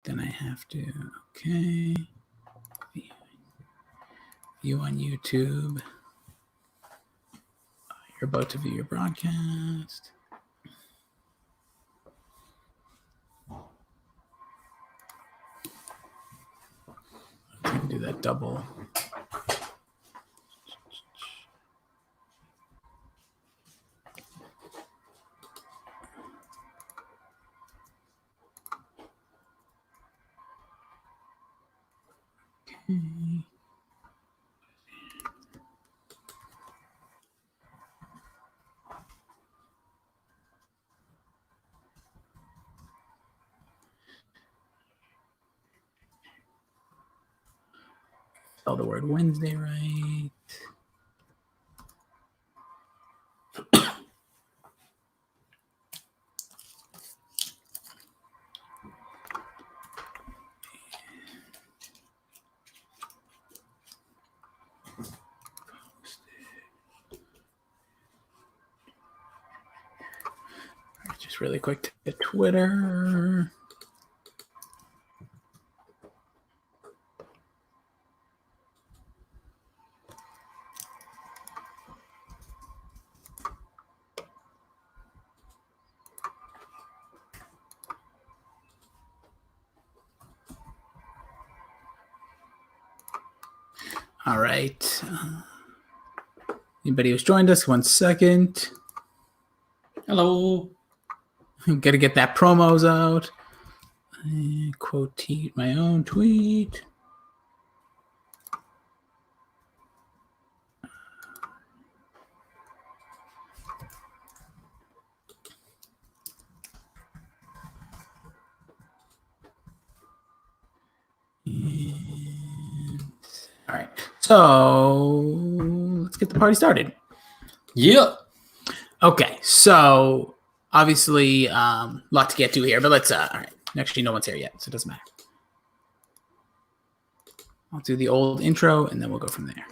Then I have to, okay. View on YouTube. You're about to view your broadcast. I can do that double. Okay. Spell the word Wednesday right. Just really quick to Twitter. All right. Anybody who's joined us, 1 second. Hello. Got to get that promos out. Quote my own tweet. All right. So let's get the party started. Yeah. Okay. So obviously, a lot to get to here, but let's, all right. Actually, no one's here yet, so it doesn't matter. I'll do the old intro, and then we'll go from there.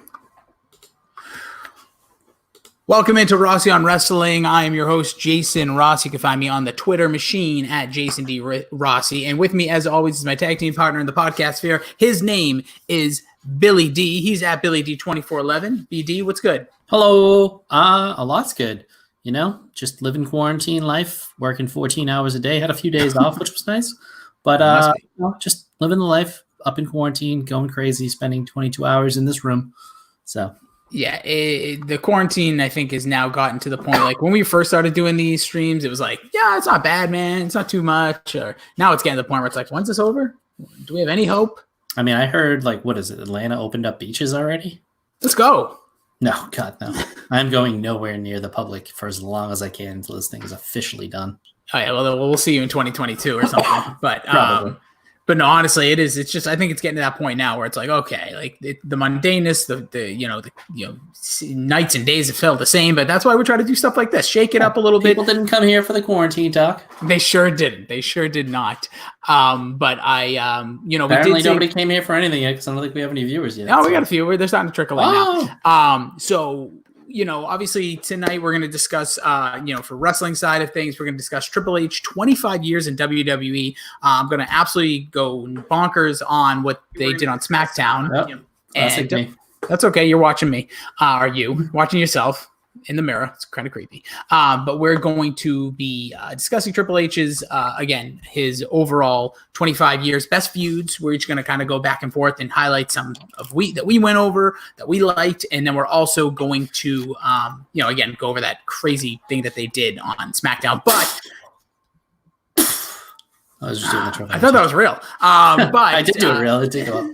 Welcome into Rossi on Wrestling. I am your host, Jason Rossi. You can find me on the Twitter machine at Jason D Rossi. And with me, as always, is my tag team partner in the podcast sphere. His name is Billy D. He's at Billy D 2411. BD, what's good? Hello. A lot's good. You know, just living quarantine life, working 14 hours a day. Had a few days off, which was nice. But you know, just living the life up in quarantine, going crazy, spending 22 hours in this room. So yeah, the quarantine, I think, has now gotten to the point, like when we first started doing these streams, it was like, yeah, it's not bad, man. It's not too much. Or now it's getting to the point where it's like, when's this over? Do we have any hope? I mean, I heard, like, what is it? Atlanta opened up beaches already? Let's go. No, God, no. I'm going nowhere near the public for as long as I can until this thing is officially done. Oh, yeah, well, we'll see you in 2022 or something. But no, honestly, it is. It's just, I think it's getting to that point now where it's like, okay, like the mundaneness, the nights and days have felt the same, but that's why we try to do stuff like this, shake it up a little bit. People didn't come here for the quarantine talk. They sure didn't. They sure did not. But I, apparently we did nobody came here for anything yet because I don't think we have any viewers yet. No, we got a few. They're starting to trickle in now. So. Obviously tonight we're going to discuss, for wrestling side of things, we're going to discuss Triple H 25 years in WWE. I'm going to absolutely go bonkers on what they did on SmackDown. And that's okay. You're watching me. Are you watching yourself in the mirror? It's kind of creepy. But we're going to be discussing Triple H's, again, his overall 25 years, best feuds. We're each going to kind of go back and forth and highlight some of that we went over, that we liked. And then we're also going to, again, go over that crazy thing that they did on SmackDown. But I was just doing the Triple H. I thought that was real. But I did do it real. It did go up.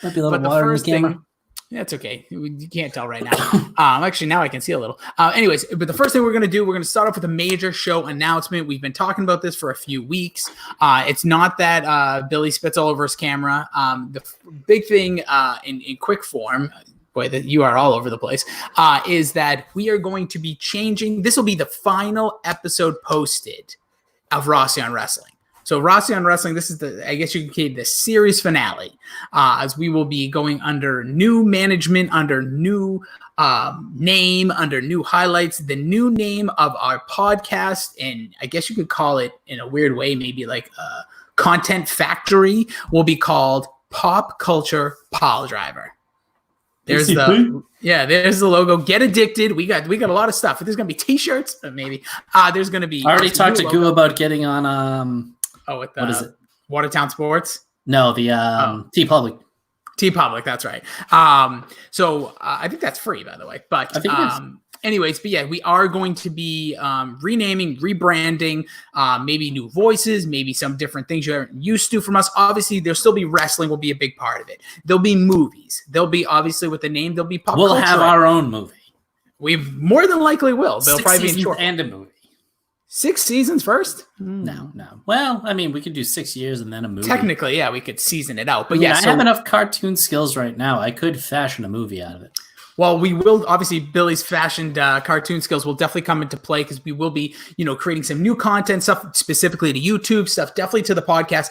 Might be a little water in the camera. That's okay. You can't tell right now. Actually, now I can see a little. Anyways, but the first thing we're going to do, we're going to start off with a major show announcement. We've been talking about this for a few weeks. It's not that Billy spits all over his camera. The big thing in quick form, boy, that you are all over the place, is that we are going to be changing. This will be the final episode posted of Rossi on Wrestling. So Rossi on Wrestling, this is the series finale, as we will be going under new management, under new name, under new highlights, the new name of our podcast, and I guess you could call it in a weird way, maybe like content factory will be called Pop Culture Pile Driver. There's there's the logo. Get addicted. We got a lot of stuff. There's gonna be t-shirts, maybe. There's gonna be. I already talked to Goo about getting on. What is it? Watertown Sports. No, the T Public. T Public. That's right. So I think that's free, by the way. But I think it is. Anyways, but yeah, we are going to be renaming, rebranding, maybe new voices, maybe some different things you aren't used to from us. Obviously, there'll still be wrestling will be a big part of it. There'll be movies. There'll be, obviously, with the name, there'll be pop culture. We'll have our own movie. We more than likely will. They'll 6 probably be in seasons and a movie. 6 seasons first? No. Well, I mean, we could do 6 years and then a movie. Technically, yeah, we could season it out. But I have enough cartoon skills right now. I could fashion a movie out of it. Well, we will obviously Billy's fashioned cartoon skills will definitely come into play because we will be, creating some new content stuff specifically to YouTube stuff, definitely to the podcast.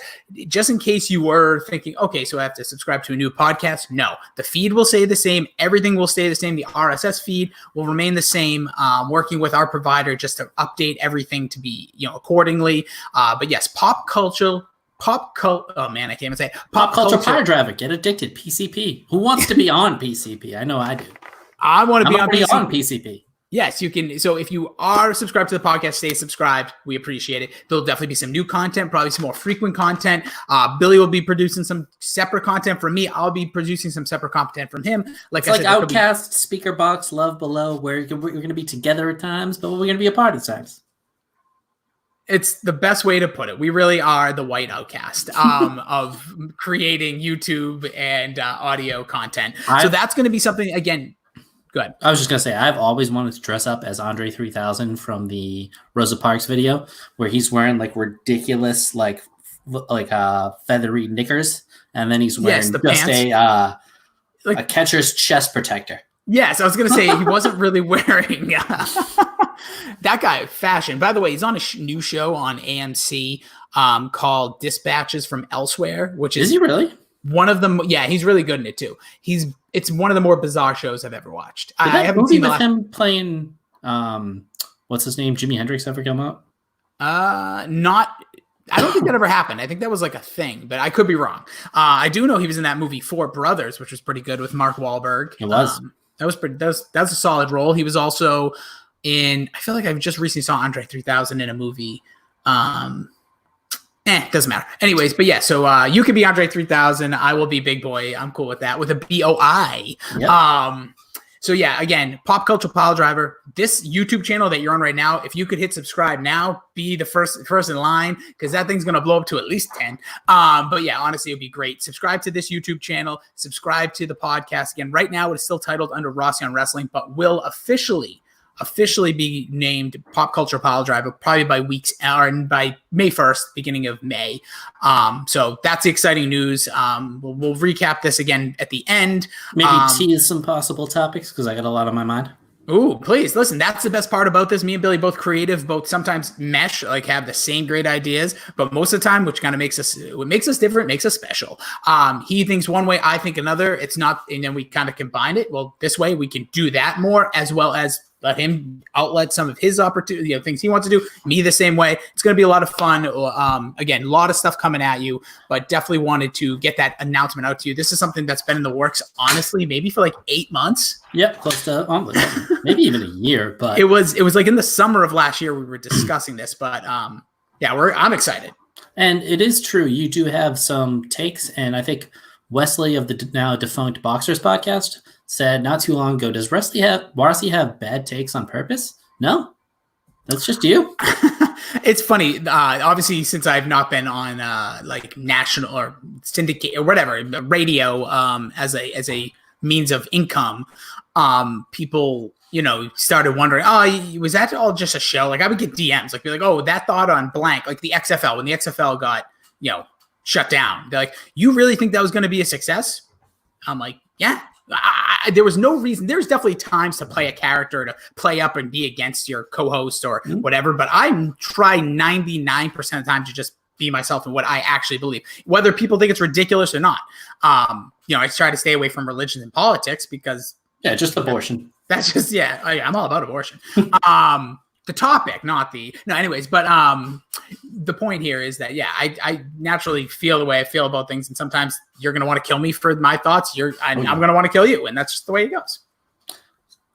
Just in case you were thinking, okay, so I have to subscribe to a new podcast. No, the feed will stay the same. Everything will stay the same. The RSS feed will remain the same. Working with our provider just to update everything to be, accordingly. But yes, pop culture. Oh man, I can't even say it. Pop culture Pile Driver. Get addicted. PCP. Who wants to be on PCP? I know I do. I want to be on PCP. Yes, you can. So if you are subscribed to the podcast, stay subscribed. We appreciate it. There'll definitely be some new content, probably some more frequent content. Billy will be producing some separate content from me. I'll be producing some separate content from him. Like Outcast, Speaker Box, Love Below, where we're going to be together at times, but we're going to be apart at times. It's the best way to put it. We really are the white outcast of creating YouTube and audio content. So that's going to be something, again, go ahead. I was just going to say, I've always wanted to dress up as Andre 3000 from the Rosa Parks video, where he's wearing like ridiculous, like feathery knickers. And then he's wearing just a catcher's chest protector. Yes, I was going to say he wasn't really wearing that guy fashion. By the way, he's on a new show on AMC called Dispatches from Elsewhere, which is he really one of them? Yeah, he's really good in it too. It's one of the more bizarre shows I've ever watched. Did I haven't seen him playing. What's his name? Jimi Hendrix ever come up? Not. I don't think that ever happened. I think that was like a thing, but I could be wrong. I do know he was in that movie Four Brothers, which was pretty good with Mark Wahlberg. It was. That was a solid role. He was also in. I feel like I just recently saw Andre 3000 in a movie. Doesn't matter. Anyways, but yeah. So you could be Andre 3000. I will be Big Boy. I'm cool with that. With a BOI. Yep. So yeah, again, Pop Culture Pile Driver, this YouTube channel that you're on right now, if you could hit subscribe now, be the first in line, because that thing's going to blow up to at least 10. But yeah, honestly, it would be great. Subscribe to this YouTube channel, subscribe to the podcast. Again, right now it is still titled Under Rossi on Wrestling, but will officially be named Pop Culture Pile Driver probably by by May 1st, beginning of May. So that's the exciting news. We'll recap this again at the end. Maybe tease some possible topics because I got a lot on my mind. Ooh, please listen. That's the best part about this. Me and Billy, both creative, both sometimes mesh, like have the same great ideas, but most of the time, which kind of makes us different, makes us special. He thinks one way, I think another. It's not, and then we kind of combine it. Well, this way we can do that more, as well as let him outlet some of his opportunity, things he wants to do. Me the same way. It's going to be a lot of fun. Again, a lot of stuff coming at you, but definitely wanted to get that announcement out to you. This is something that's been in the works, honestly, maybe for like 8 months. Yep, close to maybe even a year. But it was like in the summer of last year we were discussing this. But yeah, I'm excited. And it is true. You do have some takes, and I think Wesley of the now defunct Boxers podcast said not too long ago, does Rossi have bad takes on purpose? No, that's just you. It's funny. Obviously, since I've not been on like national or syndicate or whatever radio as a means of income, people started wondering, was that all just a show? Like I would get DMs, like be like, oh, that thought on blank, like the XFL when the XFL got shut down. They're like, you really think that was going to be a success? I'm like, yeah. There was no reason. There's definitely times to play a character, to play up and be against your co-host or whatever. But I try 99% of the time to just be myself and what I actually believe, whether people think it's ridiculous or not. I try to stay away from religion and politics because just abortion. That's just, I'm all about abortion. the topic, not the no. Anyways, but the point here is that I naturally feel the way I feel about things, and sometimes you're gonna want to kill me for my thoughts. I'm gonna want to kill you, and that's just the way it goes.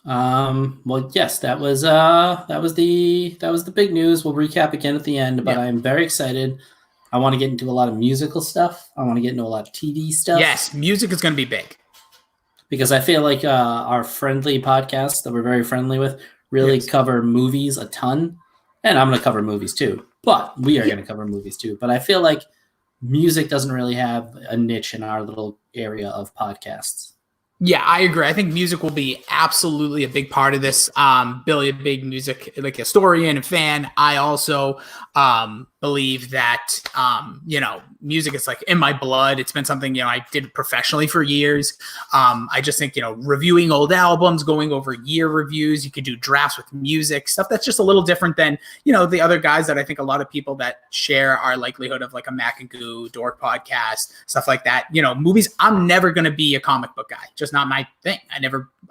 Well, yes, that was the big news. We'll recap again at the end, but I'm very excited. I want to get into a lot of musical stuff. I want to get into a lot of TV stuff. Yes, music is going to be big. Because I feel like our friendly podcasts that we're very friendly with really cover movies a ton. And I'm going to cover movies too. But we are going to cover movies too. But I feel like music doesn't really have a niche in our little area of podcasts. Yeah, I agree. I think music will be absolutely a big part of this. Billy, a big music like historian and fan. I also believe that music is like in my blood. It's been something I did professionally for years. I just think reviewing old albums, going over year reviews. You could do drafts with music stuff that's just a little different than the other guys that I think a lot of people that share our likelihood of like a Mac and Goo, Dork podcast, stuff like that. Movies. I'm never going to be a comic book guy. Just not my thing.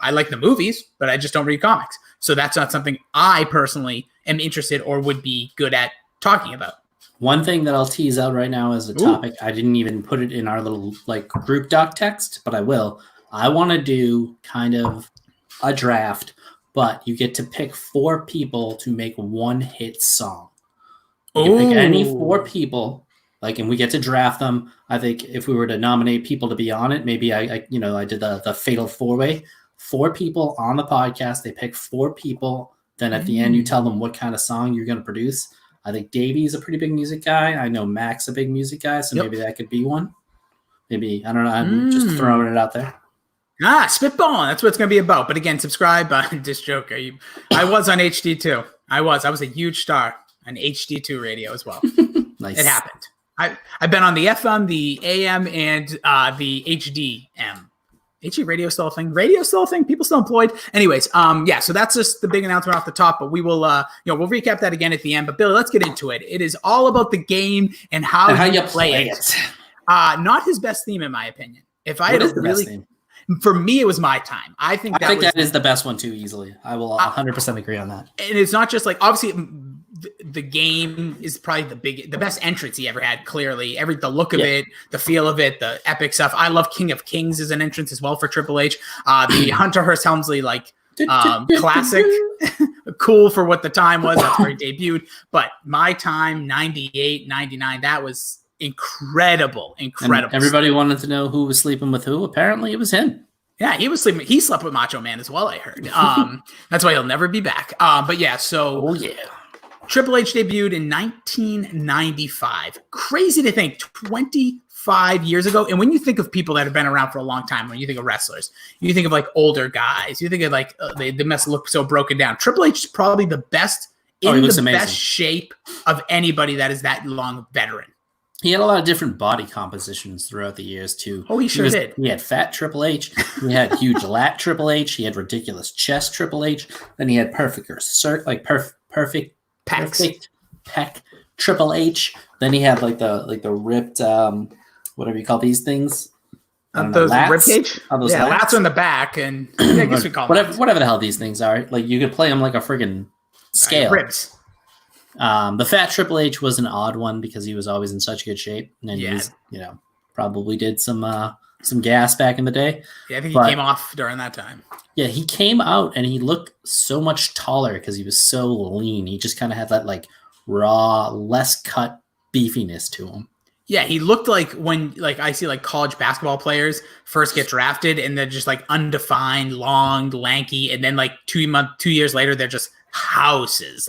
I like the movies, but I just don't read comics. So that's not something I personally am interested or would be good at talking about. One thing that I'll tease out right now as a topic, I didn't even put it in our little like group doc text, but I will. I want to do kind of a draft, but you get to pick 4 people to make one hit song. You can pick any 4 people. And we get to draft them. I think if we were to nominate people to be on it, maybe I did the fatal 4-way. 4 people on the podcast. They pick 4 people. Then at the end, you tell them what kind of song you're going to produce. I think Davey's a pretty big music guy. I know Mac's a big music guy, so maybe that could be one. Maybe, I don't know. I'm just throwing it out there. Spitballing. That's what it's going to be about. But again, subscribe. This joke. I was on HD2. I was a huge star on HD2 radio as well. Nice. It happened. I've been on the FM, the AM, and the HDM. HD radio still a thing. Radio still a thing. People still employed. Anyways, so that's just the big announcement off the top. But we will, we'll recap that again at the end. But Billy, let's get into it. It is all about the game and how you play it. Not his best theme, in my opinion. If I had a really, for me, it was My Time. I think that is the best one too. Easily, I will 100% agree on that. And it's not just like obviously. The game is probably the best entrance he ever had. Clearly, the look of it, the feel of it, the epic stuff. I love King of Kings as an entrance as well for Triple H. The Hunter Hearst Helmsley classic, cool for what the time was. That's where he debuted. But My Time, 98, 99, that was incredible. And everybody wanted to know who was sleeping with who. Apparently, it was him. Yeah, he was sleeping. He slept with Macho Man as well. I heard. That's why he'll never be back. But yeah, so. Oh yeah. Triple H debuted in 1995. Crazy to think, 25 years ago. And when you think of people that have been around for a long time, when you think of wrestlers, you think of like older guys. You think of like they must look so broken down. Triple H is probably the best best shape of anybody that is that long veteran. He had a lot of different body compositions throughout the years too. Oh, he sure did. He had fat Triple H. He had huge lat Triple H. He had ridiculous chest Triple H. Then he had perfect pec Triple H. Then he had like the ripped whatever you call these things. Those rib cage? Those lats on the back, and I guess we call them whatever the hell these things are. Like you could play them like a friggin' scale. Ribs. The fat Triple H was an odd one because he was always in such good shape, and he was, probably did some gas back in the day. Yeah, I think he came off during that time. Yeah, he came out and he looked so much taller because he was so lean. He just kind of had that like raw, less cut beefiness to him. Yeah, he looked like when I see like college basketball players first get drafted and they're just like undefined, long, lanky, and then like 2 years later they're just houses.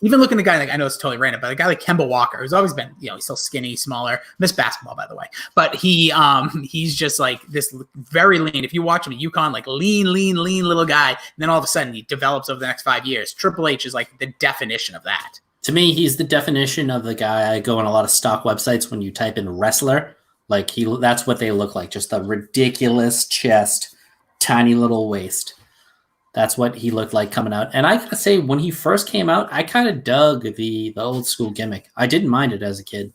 Even looking at a guy like, I know it's totally random, but a guy like Kemba Walker, who's always been, he's still skinny, smaller, missed basketball by the way, but he's just like this very lean. If you watch him at UConn, like lean little guy, and then all of a sudden he develops over the next 5 years. Triple H is like the definition of that. To me, he's the definition of the guy. I go on a lot of stock websites when you type in wrestler, that's what they look like. Just a ridiculous chest, tiny little waist. That's what he looked like coming out. And I gotta say, when he first came out, I kind of dug the old school gimmick. I didn't mind it as a kid.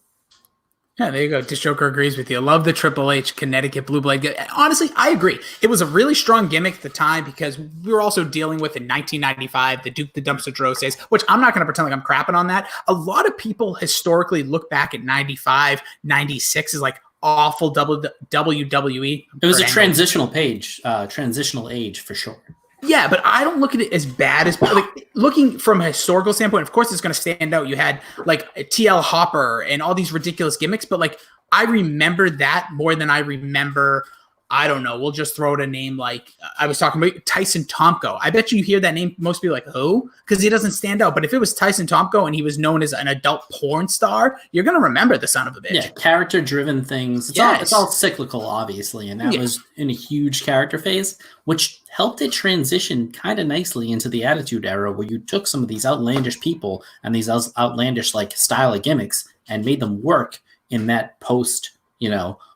Yeah, there you go. Disjoker agrees with you. Love the Triple H Connecticut Blue Blade. Honestly, I agree. It was a really strong gimmick at the time because we were also dealing with in 1995 the Duke the Dumpster Droz days, which I'm not going to pretend like I'm crapping on that. A lot of people historically look back at 95, 96 as like awful WWE. It was a transitional age for sure. Yeah, but I don't look at it as bad as like looking from a historical standpoint. Of course, it's going to stand out. You had like TL Hopper and all these ridiculous gimmicks, but like I remember that more than I remember. I don't know. We'll just throw out a name like I was talking about Tyson Tomko. I bet you hear that name, most people like who, because he doesn't stand out. But if it was Tyson Tomko and he was known as an adult porn star, you're going to remember the son of a bitch. Yeah, character-driven things. It's all cyclical, obviously, and that was in a huge character phase, which helped it transition kind of nicely into the Attitude Era, where you took some of these outlandish people and these outlandish like style of gimmicks and made them work in that post,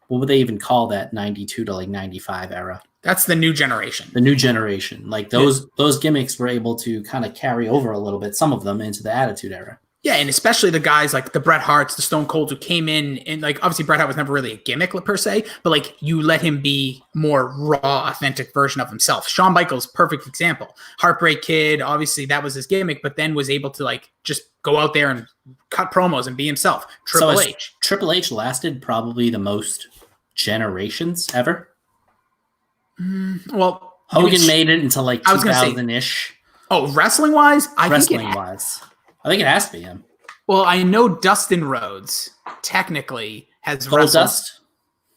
what would they even call that 92 to like 95 era? That's the new generation. The new generation. Like those gimmicks were able to kind of carry over a little bit, some of them into the Attitude Era. Yeah, and especially the guys like the Bret Harts, the Stone Colds who came in and like obviously Bret Hart was never really a gimmick per se, but like you let him be more raw, authentic version of himself. Shawn Michaels, perfect example. Heartbreak Kid, obviously that was his gimmick, but then was able to like just go out there and cut promos and be himself. Triple H. Triple H lasted probably the most generations ever. Well, Hogan made it until like 2000-ish. Oh, wrestling-wise? I think it has to be him. Well, I know Dustin Rhodes technically has wrestled.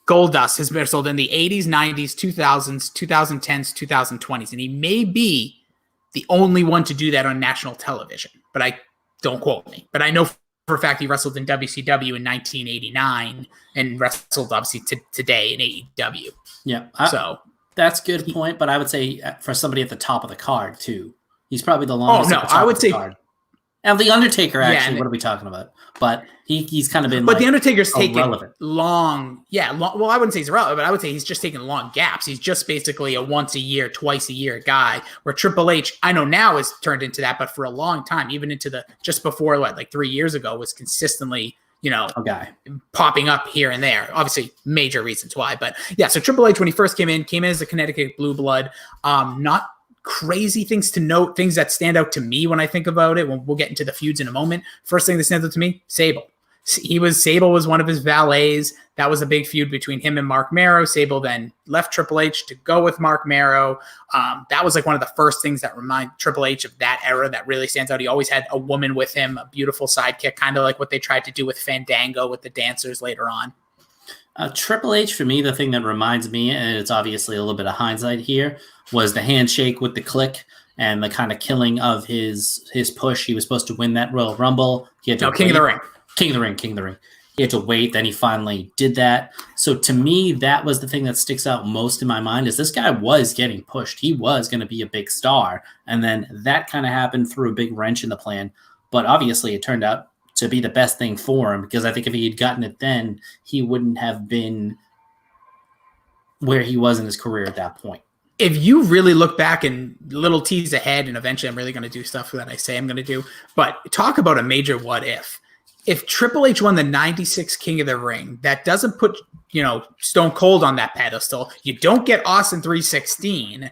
Goldust has wrestled in the 80s, 90s, 2000s, 2010s, 2020s, and he may be the only one to do that on national television. But I don't quote me. But I know for a fact he wrestled in WCW in 1989 and wrestled obviously today in AEW. Yeah, that's a good point. But I would say for somebody at the top of the card too, he's probably the longest. Oh no, I would say. And the Undertaker, actually, what are we talking about? But he's kind of been. But the Undertaker's taken long. Yeah, well, I wouldn't say he's irrelevant, but I would say he's just taking long gaps. He's just basically a once a year, twice a year guy. Where Triple H, I know now has turned into that, but for a long time, even into the just before like 3 years ago, was consistently a guy popping up here and there. Obviously, major reasons why, but yeah. So Triple H, when he first came in as a Connecticut Blue Blood, not crazy things to note, things that stand out to me when I think about it. We'll get into the feuds in a moment. First thing that stands out to me, Sable. Sable was one of his valets. That was a big feud between him and Mark Marrow. Sable then left Triple H to go with Mark Marrow. That was like one of the first things that remind Triple H of that era that really stands out. He always had a woman with him, a beautiful sidekick, kind of like what they tried to do with Fandango with the dancers later on. Triple H, for me, the thing that reminds me, and it's obviously a little bit of hindsight here, was the handshake with the Click and the kind of killing of his push. He was supposed to win that Royal Rumble. He had to King of the Ring. King of the Ring. He had to wait. Then he finally did that. So to me, that was the thing that sticks out most in my mind is this guy was getting pushed. He was going to be a big star. And then that kind of happened through a big wrench in the plan. But obviously it turned out to be the best thing for him, because I think if he had gotten it then, he wouldn't have been where he was in his career at that point. If you really look back and little tease ahead, and eventually I'm really going to do stuff that I say I'm going to do, but talk about a major what if. If Triple H won the 96 King of the Ring, that doesn't put, Stone Cold on that pedestal. You don't get Austin 316.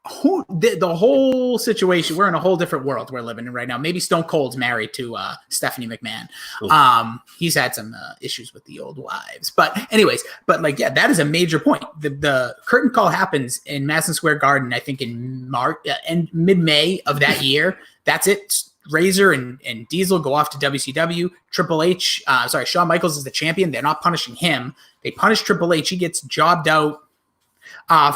The whole situation, we're in a whole different world we're living in right now. Maybe Stone Cold's married to Stephanie McMahon. He's had some issues with the old wives, but anyways, that is a major point. The curtain call happens in Madison Square Garden, I think in March and mid-May of that year. That's it. Razor and Diesel go off to WCW. Shawn Michaels is the champion. They're not punishing him. They punish Triple H. He gets jobbed out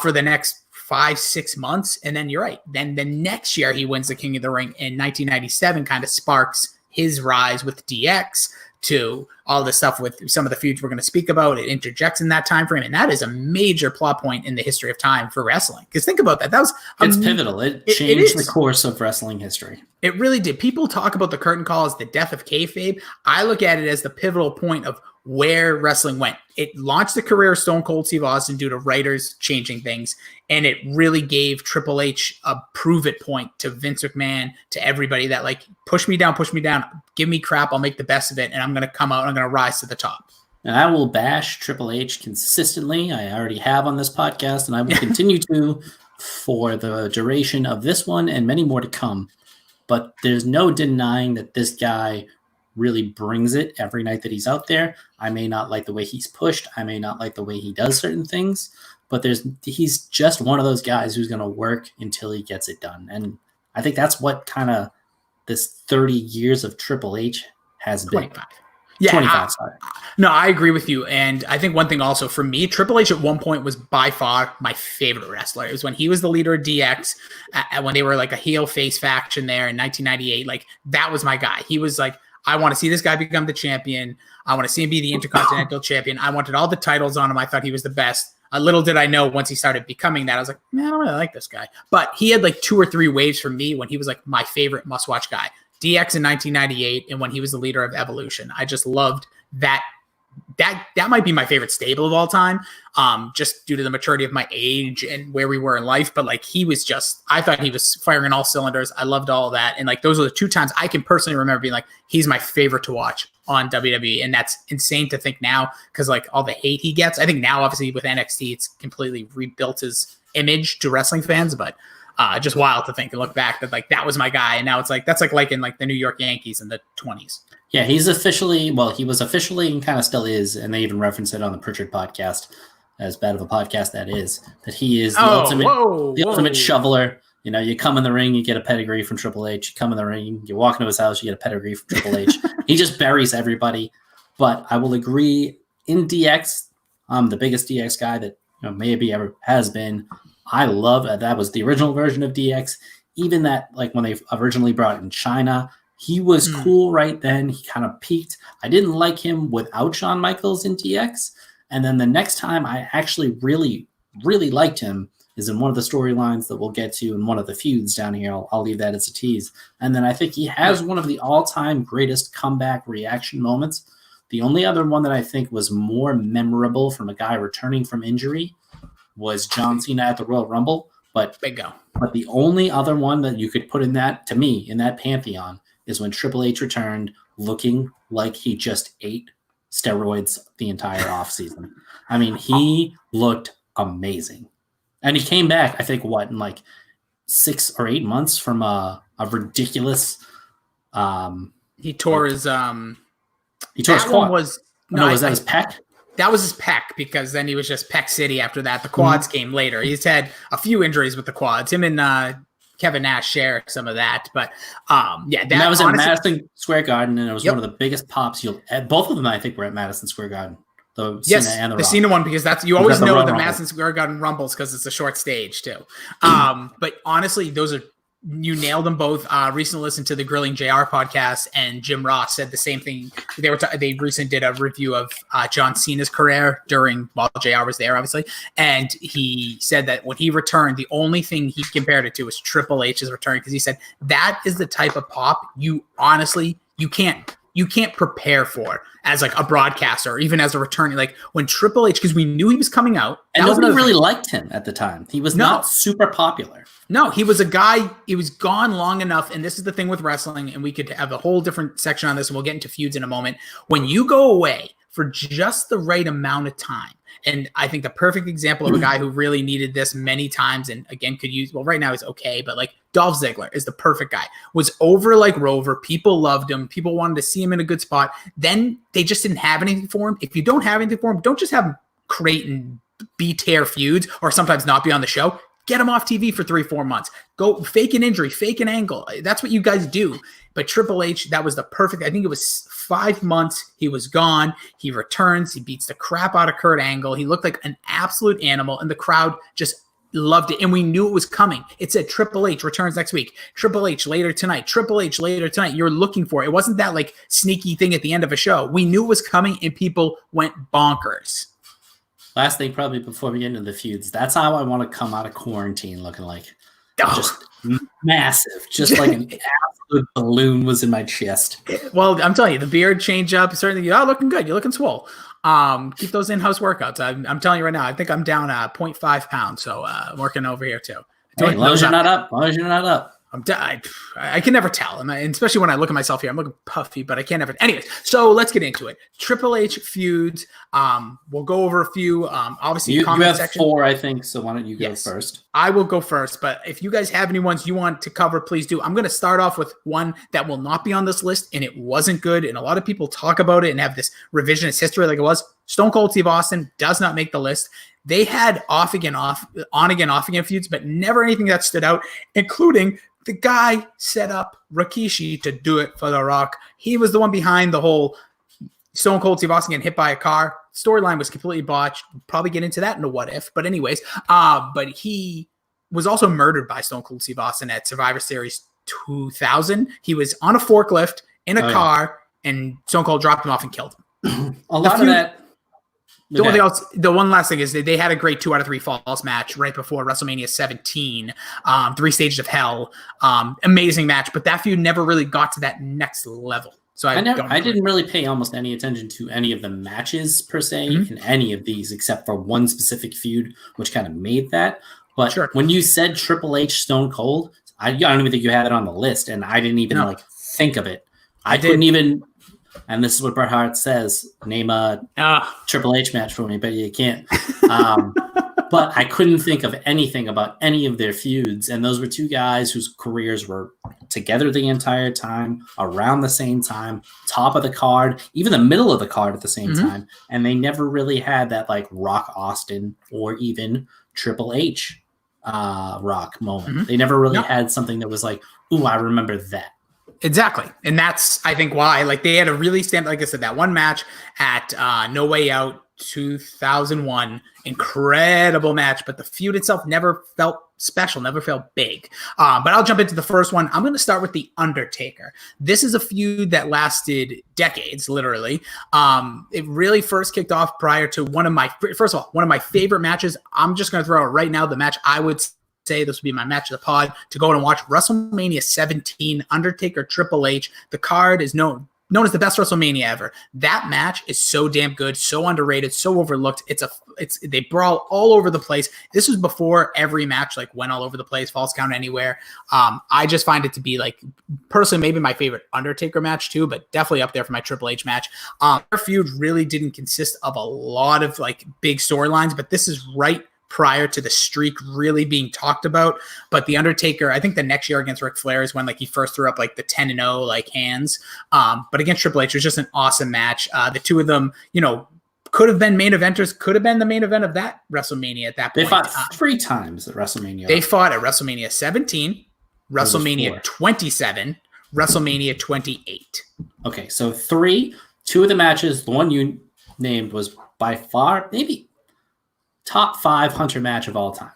for the next 5-6 months. And then you're right. Then the next year he wins the King of the Ring in 1997, kind of sparks his rise with DX to all the stuff with some of the feuds we're going to speak about. It interjects in that time frame. And that is a major plot point in the history of time for wrestling. Because think about that. It's pivotal. It changed the course of wrestling history. It really did. People talk about the curtain call as the death of kayfabe. I look at it as the pivotal point of where wrestling went. It launched the career of Stone Cold Steve Austin due to writers changing things, and it really gave Triple H a prove it point to Vince McMahon, to everybody that push me down, give me crap, I'll make the best of it, and I'm going to come out and I'm going to rise to the top. And I will bash Triple H consistently. I already have on this podcast, and I will continue to for the duration of this one and many more to come. But there's no denying that this guy really brings it every night that he's out there. I may not like the way he's pushed. I may not like the way he does certain things, but he's just one of those guys who's going to work until he gets it done. And I think that's what kind of this 30 years of Triple H has been. 25. Yeah, 25, sorry. No, I agree with you. And I think one thing also for me, Triple H at one point was by far my favorite wrestler. It was when he was the leader of DX, when they were like a heel face faction there in 1998. Like, that was my guy. He was like, I want to see this guy become the champion. I want to see him be the Intercontinental Champion. I wanted all the titles on him. I thought he was the best. Little did I know once he started becoming that, I was like, man, I don't really like this guy. But he had like 2 or 3 waves for me when he was like my favorite must-watch guy. DX in 1998 and when he was the leader of Evolution. I just loved that. That might be my favorite stable of all time, just due to the maturity of my age and where we were in life. But like, he was just, I thought he was firing all cylinders. I loved all of that. And like, those are the 2 times I can personally remember being like, he's my favorite to watch on WWE. And that's insane to think now, because like all the hate he gets, I think now obviously with NXT, it's completely rebuilt his image to wrestling fans, but just wild to think and look back that like, that was my guy. And now it's like, that's like in like the New York Yankees in the 20s. Yeah, he was officially and kind of still is, and they even reference it on the Pritchard podcast, as bad of a podcast that is, that he is the ultimate shoveler. You know, you come in the ring, you get a pedigree from Triple H. You come in the ring, you walk into his house, you get a pedigree from Triple H. He just buries everybody. But I will agree, in DX, I'm the biggest DX guy that maybe ever has been. I love that was the original version of DX. Even that, like when they originally brought in China, he was cool right then. He kind of peaked. I didn't like him without Shawn Michaels in DX. And then the next time I actually really, really liked him is in one of the storylines that we'll get to in one of the feuds down here. I'll leave that as a tease. And then I think he has one of the all-time greatest comeback reaction moments. The only other one that I think was more memorable from a guy returning from injury was John Cena at the Royal Rumble. But the only other one that you could put in that, to me, in that pantheon, is when Triple H returned looking like he just ate steroids the entire offseason. I mean, he looked amazing. And he came back, I think, in like 6 or 8 months from a ridiculous he tore his he tore his quad. Was that his pec? That was his pec, because then he was just pec city after that. The quads came later. He's had a few injuries with the quads. Him and Kevin Nash share some of that, but that was at Madison Square Garden, and it was one of the biggest pops both of them I think were at Madison Square Garden. The Cena and the Rock. Cena one, because that's, you always know the Madison Square Garden Rumbles because it's a short stage too. But honestly, you nailed them both. Recently listened to the Grilling JR podcast, and Jim Ross said the same thing. They recently did a review of John Cena's career while JR was there, obviously. And he said that when he returned, the only thing he compared it to was Triple H's return, because he said that is the type of pop you can't prepare for as like a broadcaster, or even as a returning, like when Triple H, because we knew he was coming out. And nobody really liked him at the time. He was not super popular. No, he was a guy, he was gone long enough. And this is the thing with wrestling, and we could have a whole different section on this, and we'll get into feuds in a moment. When you go away for just the right amount of time, and I think the perfect example of a guy who really needed this many times, and again could use, well, right now he's okay, but like Dolph Ziggler is the perfect guy. Was over like Rover. People loved him. People wanted to see him in a good spot. Then they just didn't have anything for him. If you don't have anything for him, don't just have him create and tear feuds, or sometimes not be on the show. Get him off TV for 3-4 months. Go fake an injury, fake an angle. That's what you guys do. But Triple H, that was the perfect, I think it was 5 months. He was gone. He returns. He beats the crap out of Kurt Angle. He looked like an absolute animal, and the crowd just loved it. And we knew it was coming. It said Triple H returns next week. Triple H later tonight. Triple H later tonight. You're looking for it. It wasn't that like sneaky thing at the end of a show. We knew it was coming, and people went bonkers. Last thing, probably before we get into the feuds, that's how I want to come out of quarantine, looking like just massive, just like an absolute balloon was in my chest. Well, I'm telling you, the beard change up, certainly, looking good. You're looking swole. Keep those in-house workouts. I'm telling you right now, I think I'm down 0.5 pounds, so I'm working over here too. Hey, as long as you're not up. I can never tell, and especially when I look at myself here, I'm looking puffy, but I can't ever. Anyways, so let's get into it. Triple H feuds. We'll go over a few. Obviously, you have section. 4, I think. So why don't you go first? I will go first, but if you guys have any ones you want to cover, please do. I'm going to start off with one that will not be on this list, and it wasn't good, and a lot of people talk about it and have this revisionist history like it was. Stone Cold Steve Austin does not make the list. They had on again, off again feuds, but never anything that stood out, including the guy set up Rikishi to do it for The Rock. He was the one behind the whole Stone Cold Steve Austin getting hit by a car. Storyline was completely botched. We'll probably get into that in a what if. But anyways, but he was also murdered by Stone Cold Steve Austin at Survivor Series 2000. He was on a forklift in a car, and Stone Cold dropped him off and killed him. A lot of that. The one last thing is they had a great 2 out of 3 falls match right before WrestleMania 17, 3 Stages of Hell. Amazing match, but that feud never really got to that next level. So I didn't really pay almost any attention to any of the matches per se in any of these, except for one specific feud, which kind of made that. But when you said Triple H Stone Cold, I don't even think you had it on the list, and I didn't even think of it. I couldn't even. And this is what Bret Hart says: name a Triple H match for me, but you can't. But I couldn't think of anything about any of their feuds, and those were 2 guys whose careers were together the entire time, around the same time, top of the card, even the middle of the card at the same time, and they never really had that like Rock Austin or even Triple H Rock moment. They never really had something that was like, ooh, I remember that. Exactly. And that's, I think, why. Like, they had a really like I said, that one match at No Way Out 2001. Incredible match, but the feud itself never felt special, never felt big. But I'll jump into the first one. I'm going to start with The Undertaker. This is a feud that lasted decades, literally. It really first kicked off prior to one of my favorite matches. I'm just going to throw it right now. The match I would say this would be my match of the pod to go and watch WrestleMania 17, Undertaker Triple H. The card is known as the best WrestleMania ever. That match is so damn good, so underrated, so overlooked. They brawl all over the place. This was before every match like went all over the place, falls count anywhere. I just find it to be like personally maybe my favorite Undertaker match too, but definitely up there for my Triple H match. Their feud really didn't consist of a lot of like big storylines, but this is right prior to the streak really being talked about. But The Undertaker, I think the next year against Ric Flair is when like he first threw up like the 10-0 like hands. But against Triple H, it was just an awesome match. The 2 of them, could have been main eventers, could have been the main event of that WrestleMania at that point. They fought 3 times at WrestleMania. They fought at WrestleMania 17, WrestleMania 27, WrestleMania 28. Okay, so 2 of the matches, the one you named was by far maybe top 5 Hunter match of all time.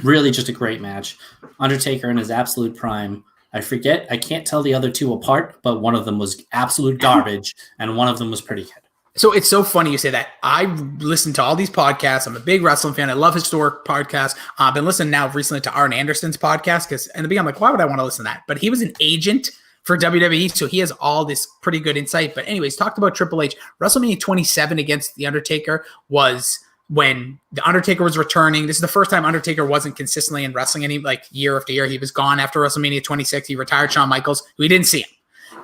Really just a great match. Undertaker in his absolute prime. I can't tell the other 2 apart, but one of them was absolute garbage and one of them was pretty good. So it's so funny you say that. I listen to all these podcasts. I'm a big wrestling fan. I love historic podcasts. I've been listening now recently to Arn Anderson's podcast because in the beginning I'm like, why would I want to listen to that? But he was an agent for WWE, so he has all this pretty good insight. But anyways, talked about Triple H. WrestleMania 27 against The Undertaker was when The Undertaker was returning. This is the first time Undertaker wasn't consistently in wrestling any like year after year. He was gone after WrestleMania 26. He retired Shawn Michaels. We didn't see him.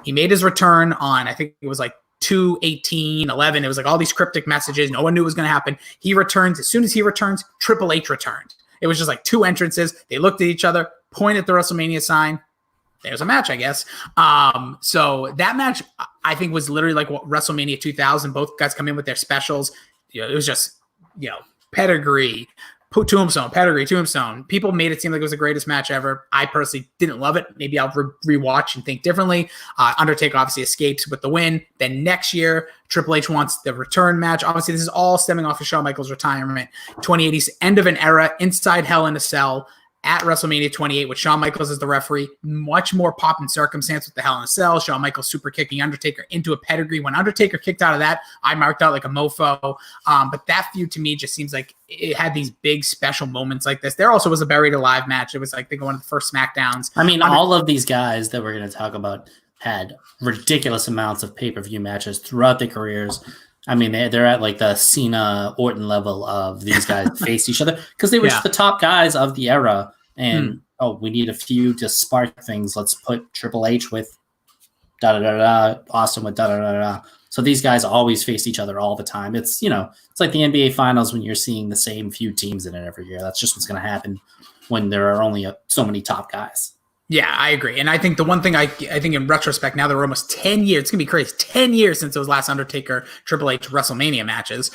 He made his return on, I think it was like 2/18/11. It was like all these cryptic messages. No one knew what was going to happen. He returns. As soon as he returns, Triple H returned. It was just like 2 entrances. They looked at each other, pointed at the WrestleMania sign. There's a match, I guess. So that match, I think, was literally like WrestleMania 2000. Both guys come in with their specials. It was just, pedigree, pedigree, tombstone. People made it seem like it was the greatest match ever. I personally didn't love it. Maybe I'll rewatch and think differently. Undertaker obviously escapes with the win. Then next year, Triple H wants the return match. Obviously, this is all stemming off of Shawn Michaels' retirement. 2080s, end of an era, inside Hell in a Cell. At WrestleMania 28 with Shawn Michaels as the referee, much more pop and circumstance with the Hell in a Cell. Shawn Michaels super kicking Undertaker into a pedigree. When Undertaker kicked out of that, I marked out like a mofo. But that feud to me just seems like it had these big special moments like this. There also was a Buried Alive match. It was like, I think one of the first SmackDowns. I mean, all of these guys that we're going to talk about had ridiculous amounts of pay-per-view matches throughout their careers. I mean, they're at like the Cena Orton level of these guys face each other because they were just the top guys of the era. and we need a feud to spark things. Let's put Triple H with da-da-da-da, Austin with da-da-da-da. So these guys always face each other all the time. It's, it's like the NBA Finals when you're seeing the same few teams in it every year. That's just what's going to happen when there are only so many top guys. Yeah, I agree. And I think the one thing I think in retrospect, now that we're almost 10 years, it's going to be crazy, 10 years since those last Undertaker Triple H WrestleMania matches,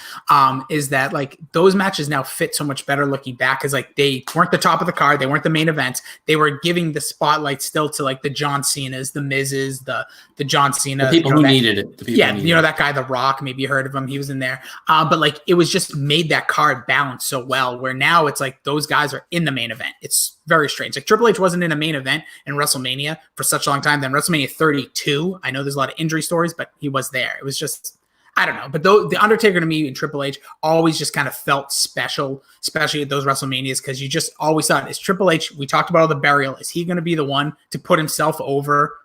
is that like those matches now fit so much better looking back because like they weren't the top of the card. They weren't the main events. They were giving the spotlight still to like the John Cenas, the Miz's, the John Cena. The people who needed it. That guy, The Rock, maybe you heard of him. He was in there. But like it was just made that card balance so well where now it's like those guys are in the main event. It's very strange. Like Triple H wasn't in a main event in WrestleMania for such a long time. Then WrestleMania 32, I know there's a lot of injury stories, but he was there. It was just, I don't know. But the Undertaker to me and Triple H always just kind of felt special, especially at those WrestleManias, because you just always thought, is Triple H, we talked about all the burial, is he going to be the one to put himself over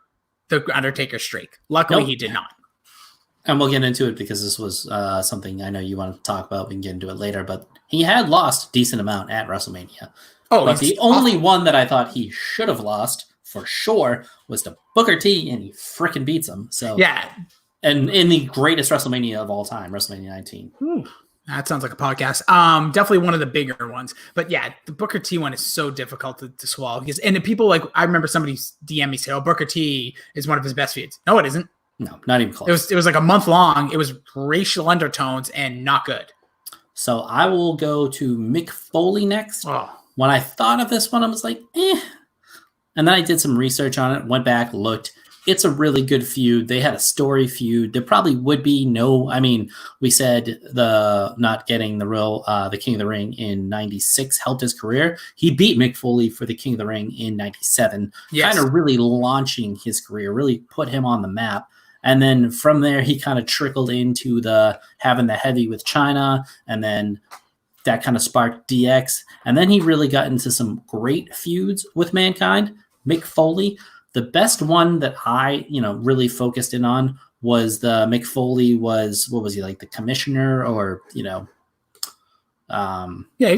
the Undertaker streak? Luckily, he did not. And we'll get into it because this was something I know you want to talk about. We can get into it later, but he had lost a decent amount at WrestleMania. But the only one that I thought he should have lost for sure was to Booker T, and he freaking beats him. So yeah, and in the greatest WrestleMania of all time, WrestleMania 19. Ooh, that sounds like a podcast. Definitely one of the bigger ones. But yeah, the Booker T one is so difficult to swallow because, and the people like, I remember somebody DM me say, "Oh, Booker T is one of his best feuds." No, it isn't. No, not even close. It was like a month long. It was racial undertones and not good. So I will go to Mick Foley next. Oh. When I thought of this one, I was like, eh. And then I did some research on it, went back, looked. It's a really good feud. They had a story feud. There probably would be we said the not getting the King of the Ring in 96 helped his career. He beat Mick Foley for the King of the Ring in 97, kind of really launching his career, really put him on the map. And then from there, he kind of trickled into having the heavy with China, and then that kind of sparked DX. And then he really got into some great feuds with Mankind. Mick Foley, the best one that I, really focused in on was the Mick Foley was, what was he, like the commissioner or, GM? Yeah,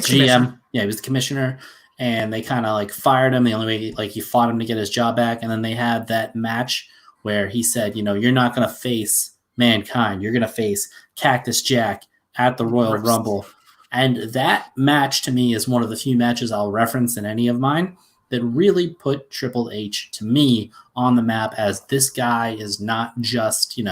he was the commissioner. And they kind of like fired him. The only way like he fought him to get his job back. And then they had that match where he said, you're not going to face Mankind. You're going to face Cactus Jack at the Royal Rumble. And that match to me is one of the few matches I'll reference in any of mine that really put Triple H to me on the map as this guy is not just, I